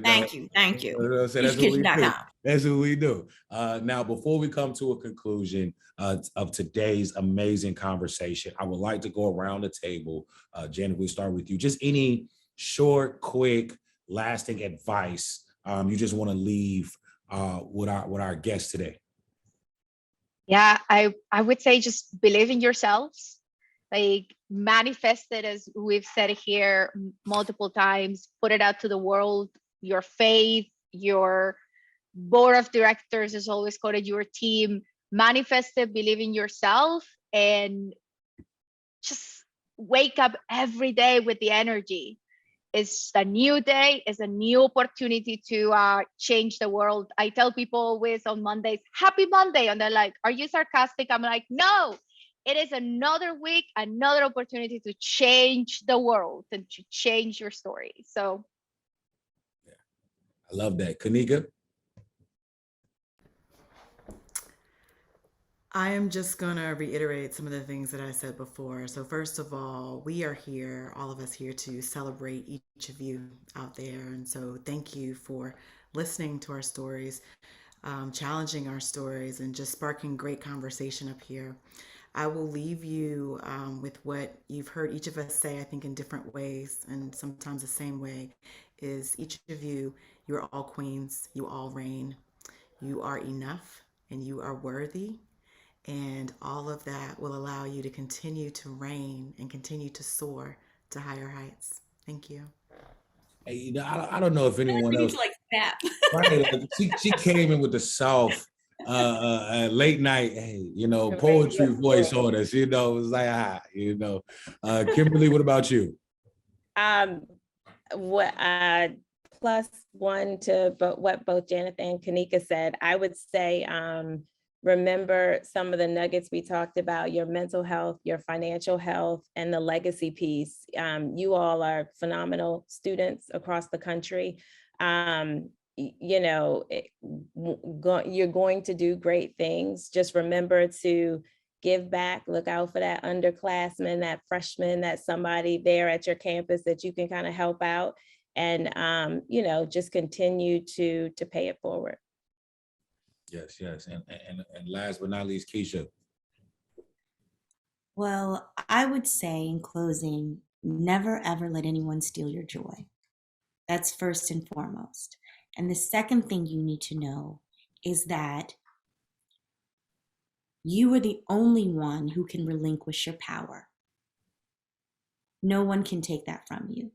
Thank you. That's what we do. That's what we do. Now, before we come to a conclusion of today's amazing conversation, I would like to go around the table. Janeth, we'll start with you. Just any short, quick, lasting advice you just want to leave with our guests today. Yeah, I would say just believe in yourselves, like manifest it, as we've said here multiple times, put it out to the world. Your faith, your board of directors is always quoted, your team, manifest it, believe in yourself, and just wake up every day with the energy. It's a new day, it's a new opportunity to change the world. I tell people always on Mondays, happy Monday. And they're like, are you sarcastic? I'm like, no, it is another week, another opportunity to change the world and to change your story. So. Yeah, I love that. Kanika? I am just going to reiterate some of the things that I said before. So first of all, we are here, all of us here, to celebrate each of you out there. And so thank you for listening to our stories, challenging our stories, and just sparking great conversation up here. I will leave you with what you've heard each of us say, I think in different ways, and sometimes the same way, is each of you, you're all queens, you all reign, you are enough, and you are worthy. And all of that will allow you to continue to reign and continue to soar to higher heights. Thank you. Hey, I don't know if anyone else. Like that. Right, she came in with the soft late night, poetry voice on us. It was like, Kimberly, what about you? Plus one to what both Janeth and Kanika said, I would say, remember some of the nuggets we talked about, your mental health, your financial health, and the legacy piece. You all are phenomenal students across the country. You're going to do great things. Just remember to give back, look out for that underclassman, that freshman, that somebody there at your campus that you can kind of help out, and just continue to pay it forward. Yes. And last but not least, Keshia. Well, I would say in closing, never ever let anyone steal your joy. That's first and foremost. And the second thing you need to know is that you are the only one who can relinquish your power. No one can take that from you.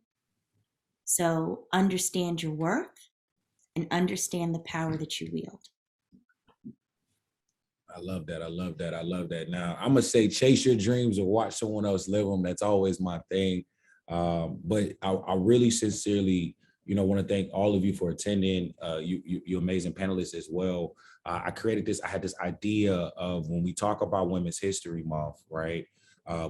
So understand your worth and understand the power that you wield. I love that. Now, I'm going to say chase your dreams or watch someone else live them. That's always my thing. But I really sincerely, want to thank all of you for attending. You amazing panelists as well. I had this idea of when we talk about Women's History Month, right?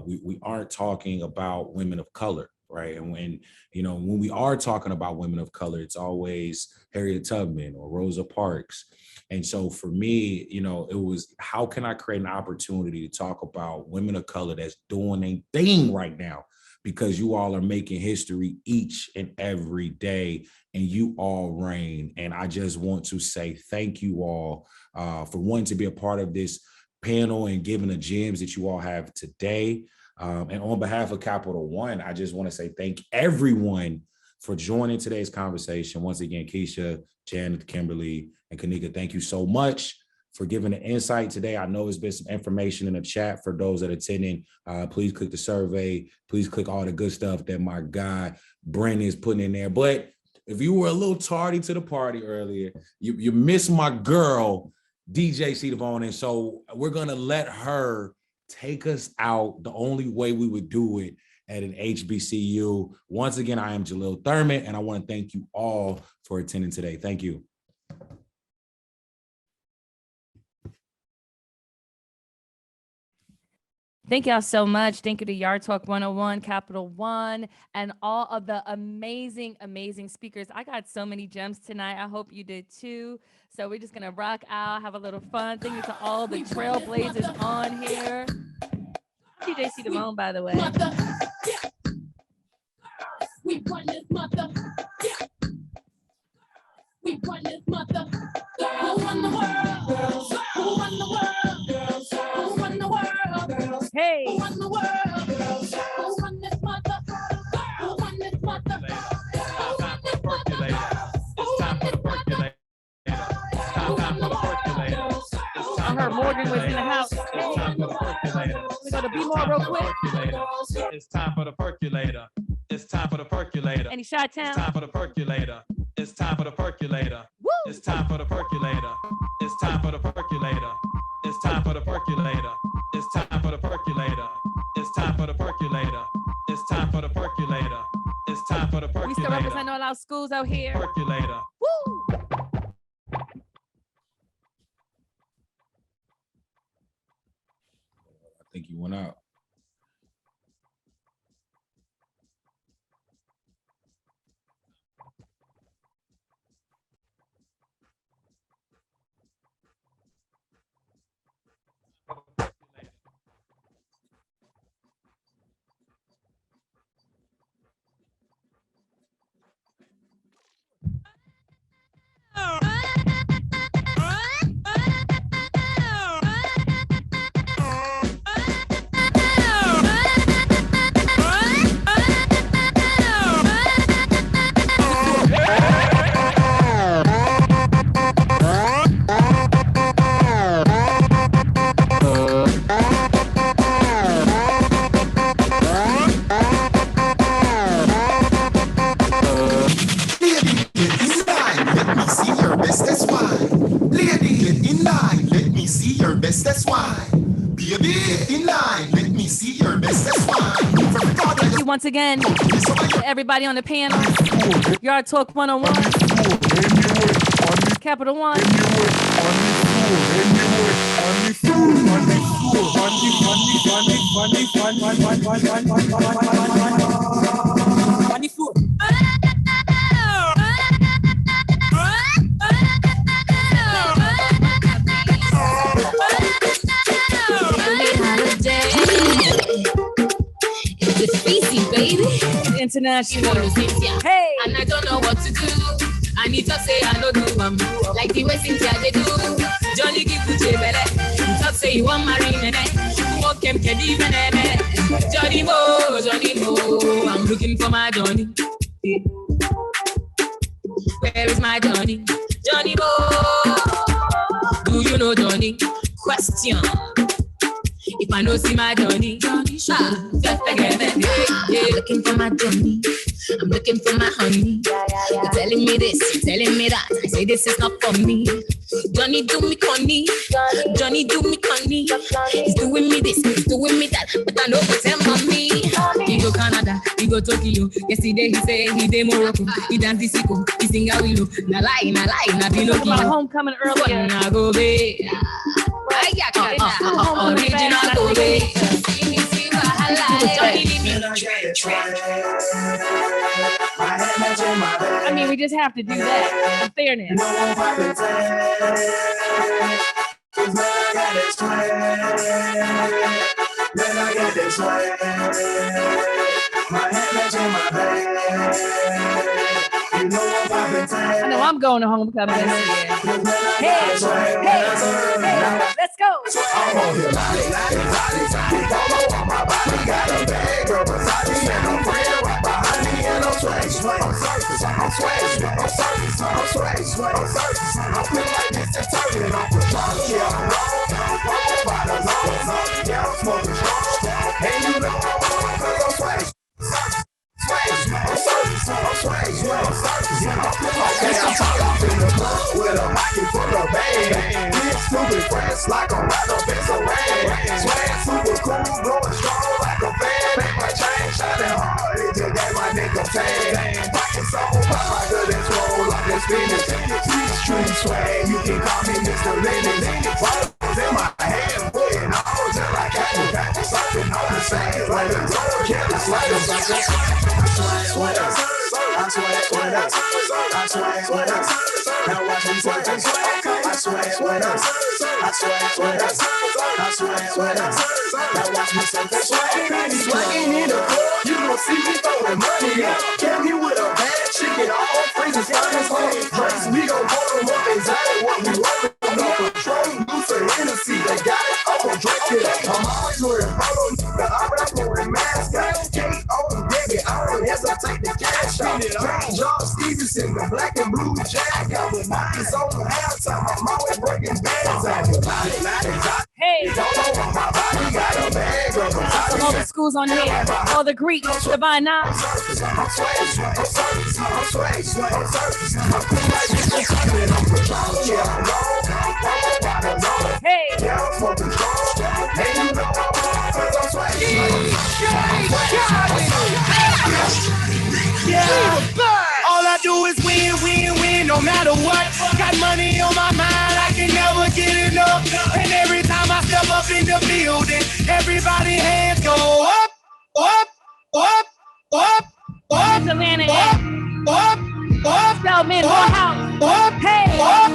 We aren't talking about women of color. right? And when, you know, when we are talking about women of color, it's always Harriett Tubman or Rosa Parks. And so for me, you know, it was, how can I create an opportunity to talk about women of color that's doing a thing right now? Because you all are making history each and every day, and you all reign. And I just want to say thank you all for wanting to be a part of this panel and giving the gems that you all have today. And on behalf of Capital One, I just want to say thank everyone for joining today's conversation. Once again, Keshia, Janeth, Kimberly, and Kanika, thank you so much for giving the insight today. I know there's been some information in the chat for those that are attending. Please click the survey. Please click all the good stuff that my guy, Brandon, is putting in there. But if you were a little tardy to the party earlier, you missed my girl, DJ DeVone. And so we're going to let her take us out the only way we would do it at an HBCU. Once again, I am Jahliel Thurman, and I want to thank you all for attending today. Thank you. Thank y'all so much. Thank you to Yard Talk 101, Capital One, and all of the amazing, amazing speakers. I got so many gems tonight. I hope you did too. So we're just gonna rock out, have a little fun. Thank you to all the trailblazers on here. DJ DeVone, by the way. We run this mother. We run this mother. Who run the world? Girls. Who run the world? Girls. Who run the world? Girls. Hey. Who run the world? Girls. Who run this mother? Who run this mother? Who run this mother? It's time for the percolator. It's time for the percolator. I heard Morgan was in the house. We go to Be More real quick. It's time for the percolator. It's time for the percolator. Any shot town? It's time for the percolator. It's time for the percolator. Woo! It's time for the percolator. It's time for the percolator. It's time for the percolator. It's time for the percolator. It's time for the percolator. It's time for the percolator. It's time for the percolator. We still represent all our schools out here. Percolator. Woo! I think you went out. Once again, to everybody on the panel, Yard Talk 101, Capital One. Baby, international. Hey, and I don't know what to do. I need to say I don't do like the way Cynthia they do. Johnny give you belle. Talk say you want marry me. What can even Johnny Mo, I'm looking for my Johnny. Where is my Johnny? Johnny Mo, do you know Johnny? Question. If I don't see my Johnny, just forget it. Yeah, looking for my Johnny. I'm looking for my honey. You're telling me this, you're telling me that. I say this is not for me. Johnny do me conny. Johnny do me conny. He's doing me this, he's doing me that. But I know what's him on me. He go Canada, he go Tokyo. Yesterday he say he did Morocco. He dance the sicko, he sing a willow. Na lie, na Pinocchio. My homecoming earlier. Na go be. Original go be. I mean, we just have to do that. In fairness. I know I'm going to homecoming this year. Hey, let's go. Like a rattle, it's a rain. Swag super cool, blowing strong like a fan. Make my chain shining hard, it just gave my nigga tan. Pockets so pop, my good and swole like a spinach. Street swag, you can call me Mr. Lennon. Bottles in my hand, putting on just like Kanika. Something on the same, like a total killer, like a sucker. I swear, now watch me sweat. I swear, now watch me swagging in the club, you gon' see me throwing money up. Came here with a bad chicken, all freezes, starting home. Drinks, we gon' hold them up exactly what we want. No control, loose and Hennessy, they got it, I'm gon' drink it. I'm always wearing polo, I'm wearing mask, got cake on, baby, I don't hesitate to cash out. Green John Stevenson, the black and blue jack, got with pockets on the halftime, I'm always breaking bands out. Hey, all the schools on here, all the Greeks, Divine Nine. Hey. Yeah. All I do is win, no matter what. Got money on my mind, I can never get enough. And every time I step up in the building, everybody hands go up, up, up, up, up, Atlanta, up, up, Spelman, Morehouse, up, hey, up.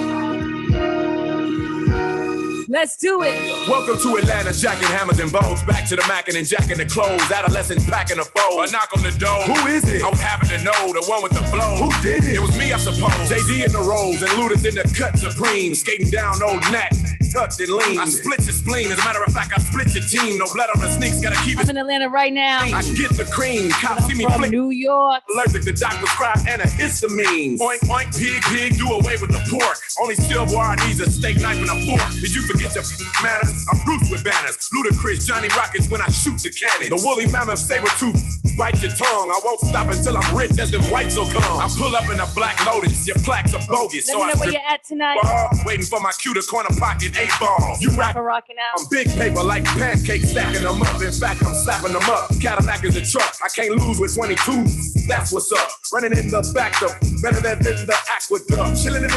Let's do it. Welcome to Atlanta, jacking hammers and bows. Back to the mackin' and jacking the clothes. Adolescents packing the foes. A knock on the door. Who is it? I was having to know, the one with the flow. Who did it? It was me, I suppose. JD in the rolls and Luda's in the cut supreme. Skating down old Nat, tucked and lean. I split your spleen. As a matter of fact, I split your team. No blood on the sneaks, gotta keep it. I'm in Atlanta right now. I get the cream. Cops see me from New York. Allergic to Dr. Scribe and a histamine. Oink, oink, pig, pig, do away with the pork. Only stillborn needs a steak knife and a fork. Did you forget your manners? I'm Bruce with banners. Ludacris, Johnny Rockets when I shoot the cannon. The woolly mammoth saber tooth, bite your tongue. I won't stop until I'm rich as the whites will come. I pull up in a black Lotus. Your plaques are bogus. Let me know where you're at tonight. Waiting for my cuter corner pocket 8-ball. You rocking out. I'm big paper like pancakes, stacking them up. In fact, I'm slapping them up. Cadillac is a truck. I can't lose with 22. That's what's up. Running in the back door, better than the aqueduct. Chilling in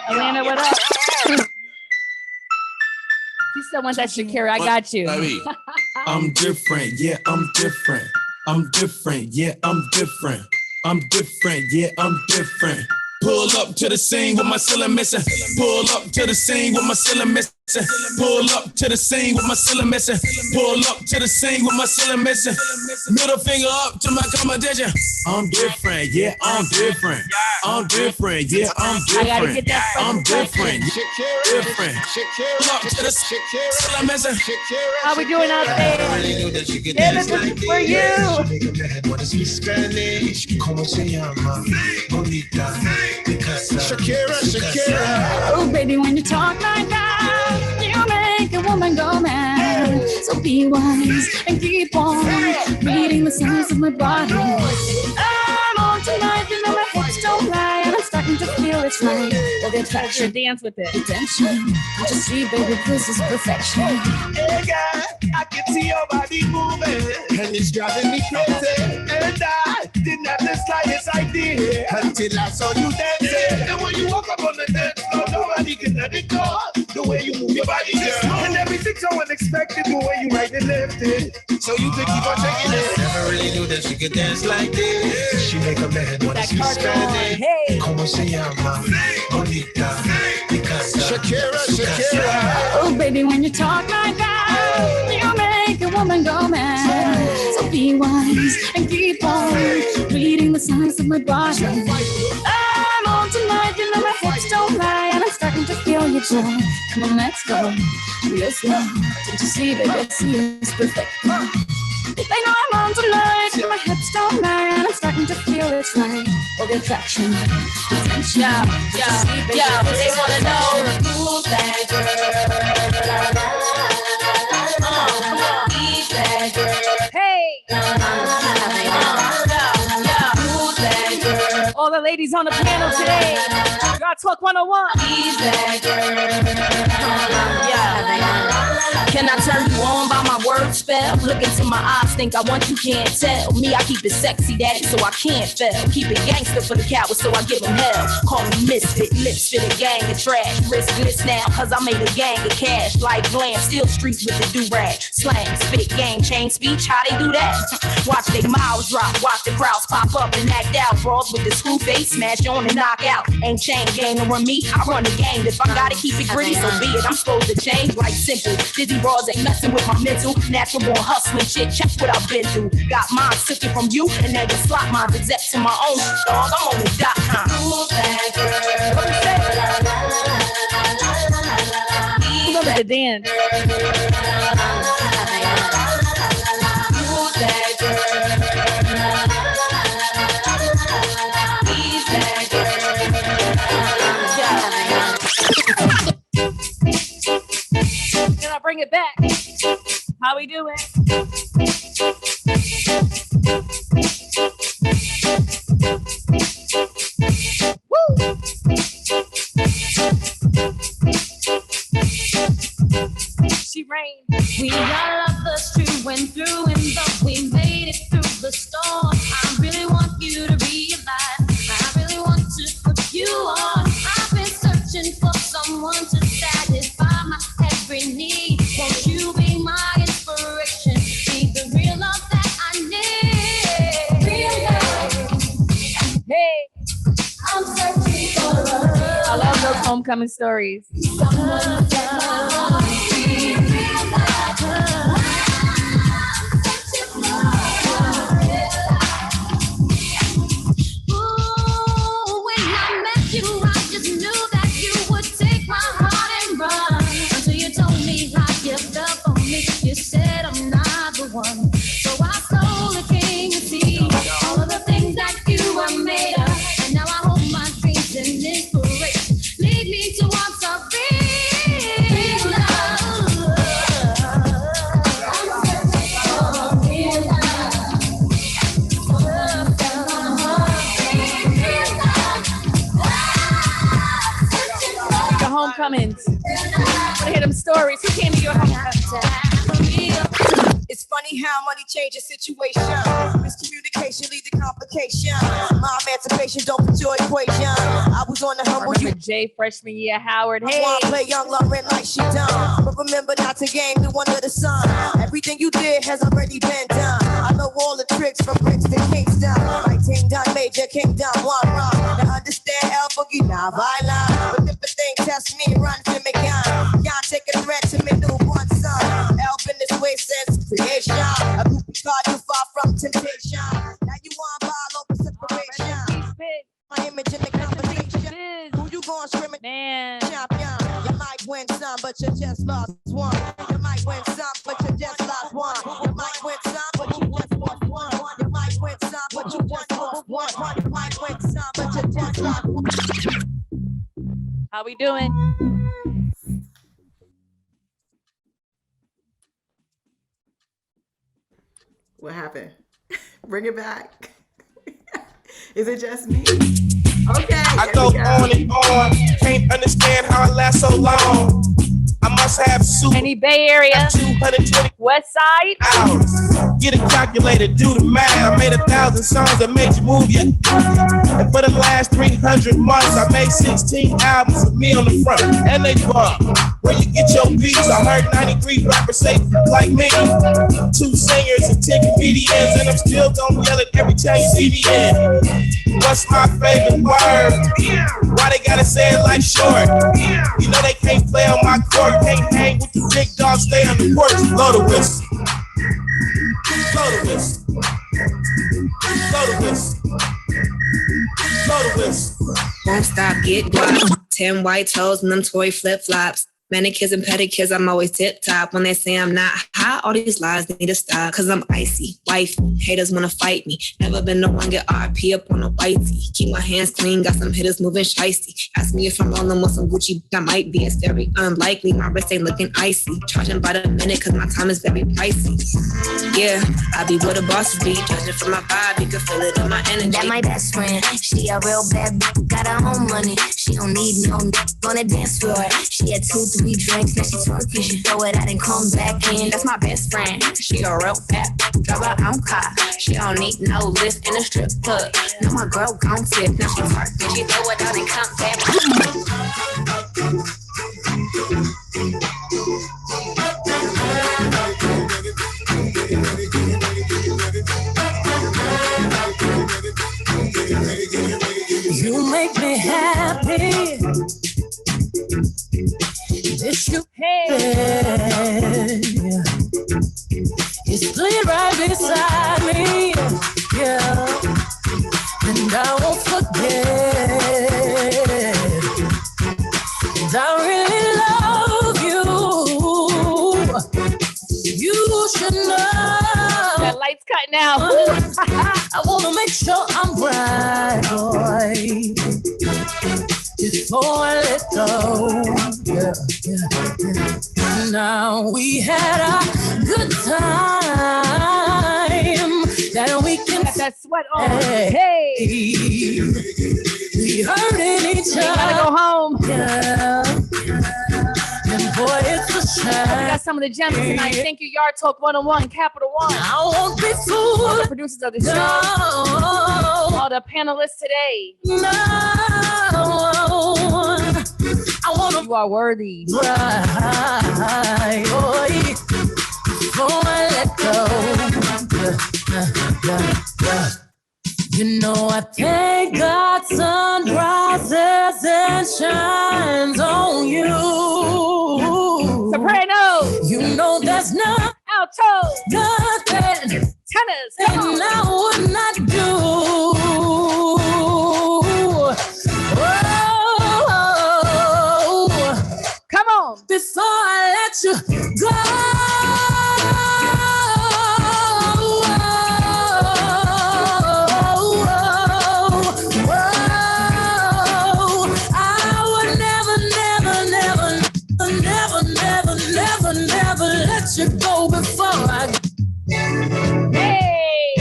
Atlanta, what up? You still want that Shakira? I got you. I'm different, yeah, I'm different. I'm different, yeah, I'm different. I'm different, yeah, I'm different. Pull up to the scene with my ceiling missing. Pull up to the scene with my ceiling missing. Pull up to the scene with my ceiling missing. Pull up to the scene with my ceiling missing. Middle finger up to my competition. I'm different, yeah, I'm different. I'm different, yeah, I'm different. I'm different, different. Pull up to the ceiling missing. How we doing out there? Yeah, this is for you. Shakira. Oh, baby, when you talk like that, you make a woman go mad. So be wise and keep on reading the signs of my body. I'm on tonight, you know my hips don't lie, and I'm starting to feel it's right. Well, they try to dance with it. Attention, can't you see, baby, this is perfection. Hey, girl, I can see your body moving, and it's driving me crazy. And I didn't have the slightest idea until I saw you dancing. And when you walk up on the dance floor, nobody can let it go. The way you move your body, girl, and everything's so unexpected. The way you right and left it, So you think you gonna take it? Never really knew that she could dance like this. She make a man wanna see Spelman. Hey. Como se llama? Bonita. Shakira. Oh, baby, when you talk like that, you make a woman go mad. So be wise and keep on reading the signs of my body. I'm on tonight, you know my hips don't lie, and I'm starting to feel your joy. Come on, let's go. Real slow. Don't you see, baby, see it's perfect. They know I'm on tonight, and my hips don't lie, and I'm starting to feel it's right. All the attraction, attention. Yeah, they wanna know who's that girl. Who's that girl? Hey. Who's that girl? All the ladies on the panel today. Y'all talk 101. Who's that girl? Can I turn you on by my word spell? Look into my eyes, think I want you, can't tell. Me, I keep it sexy, daddy, so I can't fail. Keep it gangster for the cowards, so I give them hell. Call me misfit, lips fit a gang of trash. Riskless now, cause I made a gang of cash. Like glam, still streets with the do-rag. Slang, spit, gang, chain speech, how they do that? Watch they mouths drop, watch the crowds pop up and act out. Brawls with the screw face, smash on and knock out. Ain't chain gang to run me, I run the game. If I gotta keep it gritty, so be it. I'm supposed to change like simple. Dizzy bras ain't messing with my mental. Natural born hustling shit, check what I've been through. Got mine, took it from you, and now you slot mine. Except to my own dog, I'm on the .com. Who's that girl? Remember the dance. Who's that Can I bring it back? How we doing? Woo! She reigned. We are lovers true and through, and though we made it through the storm, I really want you to realize, I really want to put you on. I've been searching for someone to satisfy my every need. Won't you be my inspiration? Be the real love that I need. Real love. Hey. I'm searching for love. I love those homecoming stories. Someone to set my heart free. Real love. Ooh, when I met you, I just knew that you would take my heart and run. Until you told me how you felt for me. You said I'm not the one. So I slowly came to see all of the things that you were made of. And now I hold my dreams and inspiration. Lead me towards a real love. Real The homecomings. I hear them stories. Who came to your homecoming? It's funny how money changes situation. Miscommunication leads to complication. My emancipation don't fit your equation. I was on the humble. Remember Jay freshman year, Howard. Hey. I wanna play young Lauren like she done. But remember not to game the one under the sun. Everything you did has already been done. I know all the tricks from bricks to Kingston. Like Ting Done Major, King Done One Run. Now understand El Boogie, not violent. But if a thing test me, run to me gun. Can't take a threat to me newborn son. Help in this way since creation. A group card you far from temptation. Now you want ball over separation. My image in the conversation. Who you gonna scream at? Man. Champion. You might win some, but you just lost one. You might win some, but you just lost one. You might win some, but you just lost one. You might win some, but you just lost one. You might win some, but you just lost one. How we doing? What happened? Bring it back. Is it just me? Okay. I go on and on. Can't understand how I last so long. I must have super. Any Bay Area? 220 West Side? hours. Get a calculator, do the math. I made 1,000 songs that made you move ya. And for the last 300 months, I made 16 albums with me on the front. And they bump. where you get your beats. I heard 93 rappers say like me. 2 singers and 10 comedians, and I'm still gonna yell it every time you see me in. What's my favorite word? Why they gotta say it like short? You know they can't play on my court, can't hang with the big dogs, stay on the porch. Blow the whistle. Blow the whistle. Blow the whistle. Blow the whistle. Won't stop, get guap. 10 white toes and them toy flip-flops. Manicures and pedicures, I'm always tip-top. When they say I'm not hot, all these lies need to stop. Cause I'm icy, wifey, haters wanna fight me. Never been the one get RP up on a whitey. Keep my hands clean, got some hitters moving shicey. Ask me if I'm rolling with some Gucci, I might be. It's very unlikely, my wrist ain't looking icy. Charging by the minute cause my time is very pricey. Yeah, I be where the bosses be. Judging from my vibe, you can feel it in my energy. That my best friend, she a real bad bitch, got her own money. She don't need no on the dance floor. She had 2-3 drinks, now she twerking. She throw it out and come back in. That's my best friend. She a real fat, drive her own car. She don't need no lift in a strip club. No, my girl gon' tip. Now she twerking. She throw it out and come back. You make me happy. This you it's playing right beside me, yeah, and I won't forget. And I really love you. You should know. That light's cutting out. I wanna make sure I'm right, boy, before I let go. Yeah. Now we had a good time that we can got that sweat on. Hey. We hurting each other. Gotta go home. Yeah. And boy, it's a shame. We got some of the gems tonight. Thank you, Yard Talk 101, Capital One. I won't be fooled. All the producers of the show. All the panelists today. No. I wanna. You are worthy. Right, boy. Before I let go. You know I thank God sun rises and shines on you. Soprano. You know there's no alto, nothing, tenors, and I would not do. Come on. Before I let you go. You go before I. Hey!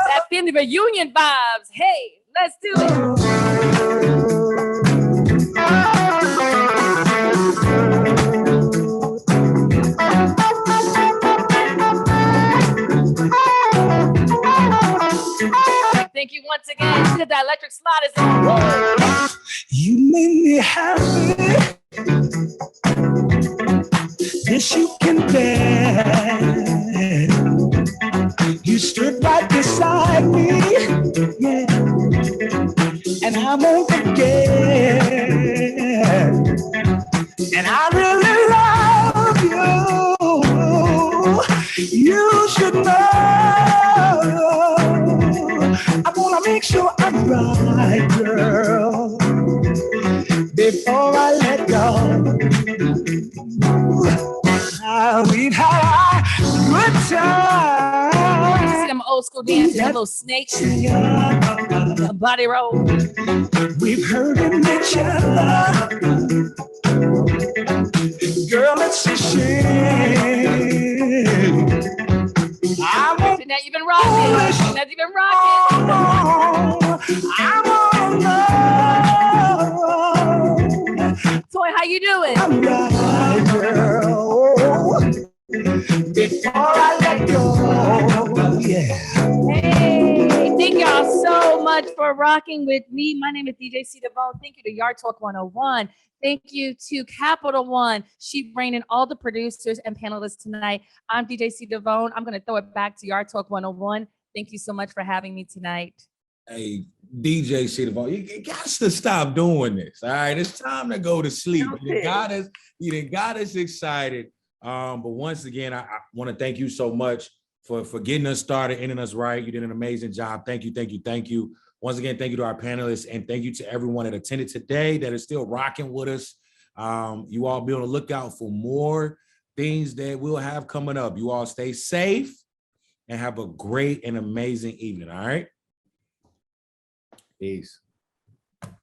That family reunion vibes. Hey, let's do it. Thank you once again. That electric slide is on. You made me happy. This you can bear. You stood right beside me, yeah, and I won't forget. And I really love you. You should know. I wanna make sure I'm right, girl, before I let go. We've had a good time. You see them old school dances, little snakes, a body roll. We've heard each other. Girl, it's a shame. Now you've been rocking. Now you've been rocking. Toy, how you doing? I'm right, girl. Before I let go, yeah. Hey, thank y'all so so much for rocking with me. My name is DJ C DeVone. Thank you to Yard Talk 101. Thank you to Capital One, She Rain, and all the producers and panelists tonight. I'm DJ C DeVone. I'm going to throw it back to Yard Talk 101. Thank you so much for having me tonight. Hey, DJ C DeVone, you got to stop doing this. All right, it's time to go to sleep. You got us excited. But once again, I want to thank you so much for getting us started, ending us right. You did an amazing job. Thank you, thank you, thank you. Once again, thank you to our panelists, and thank you to everyone that attended today that is still rocking with us. You all be on the lookout for more things that we'll have coming up. You all stay safe and have a great and amazing evening, all right? Peace.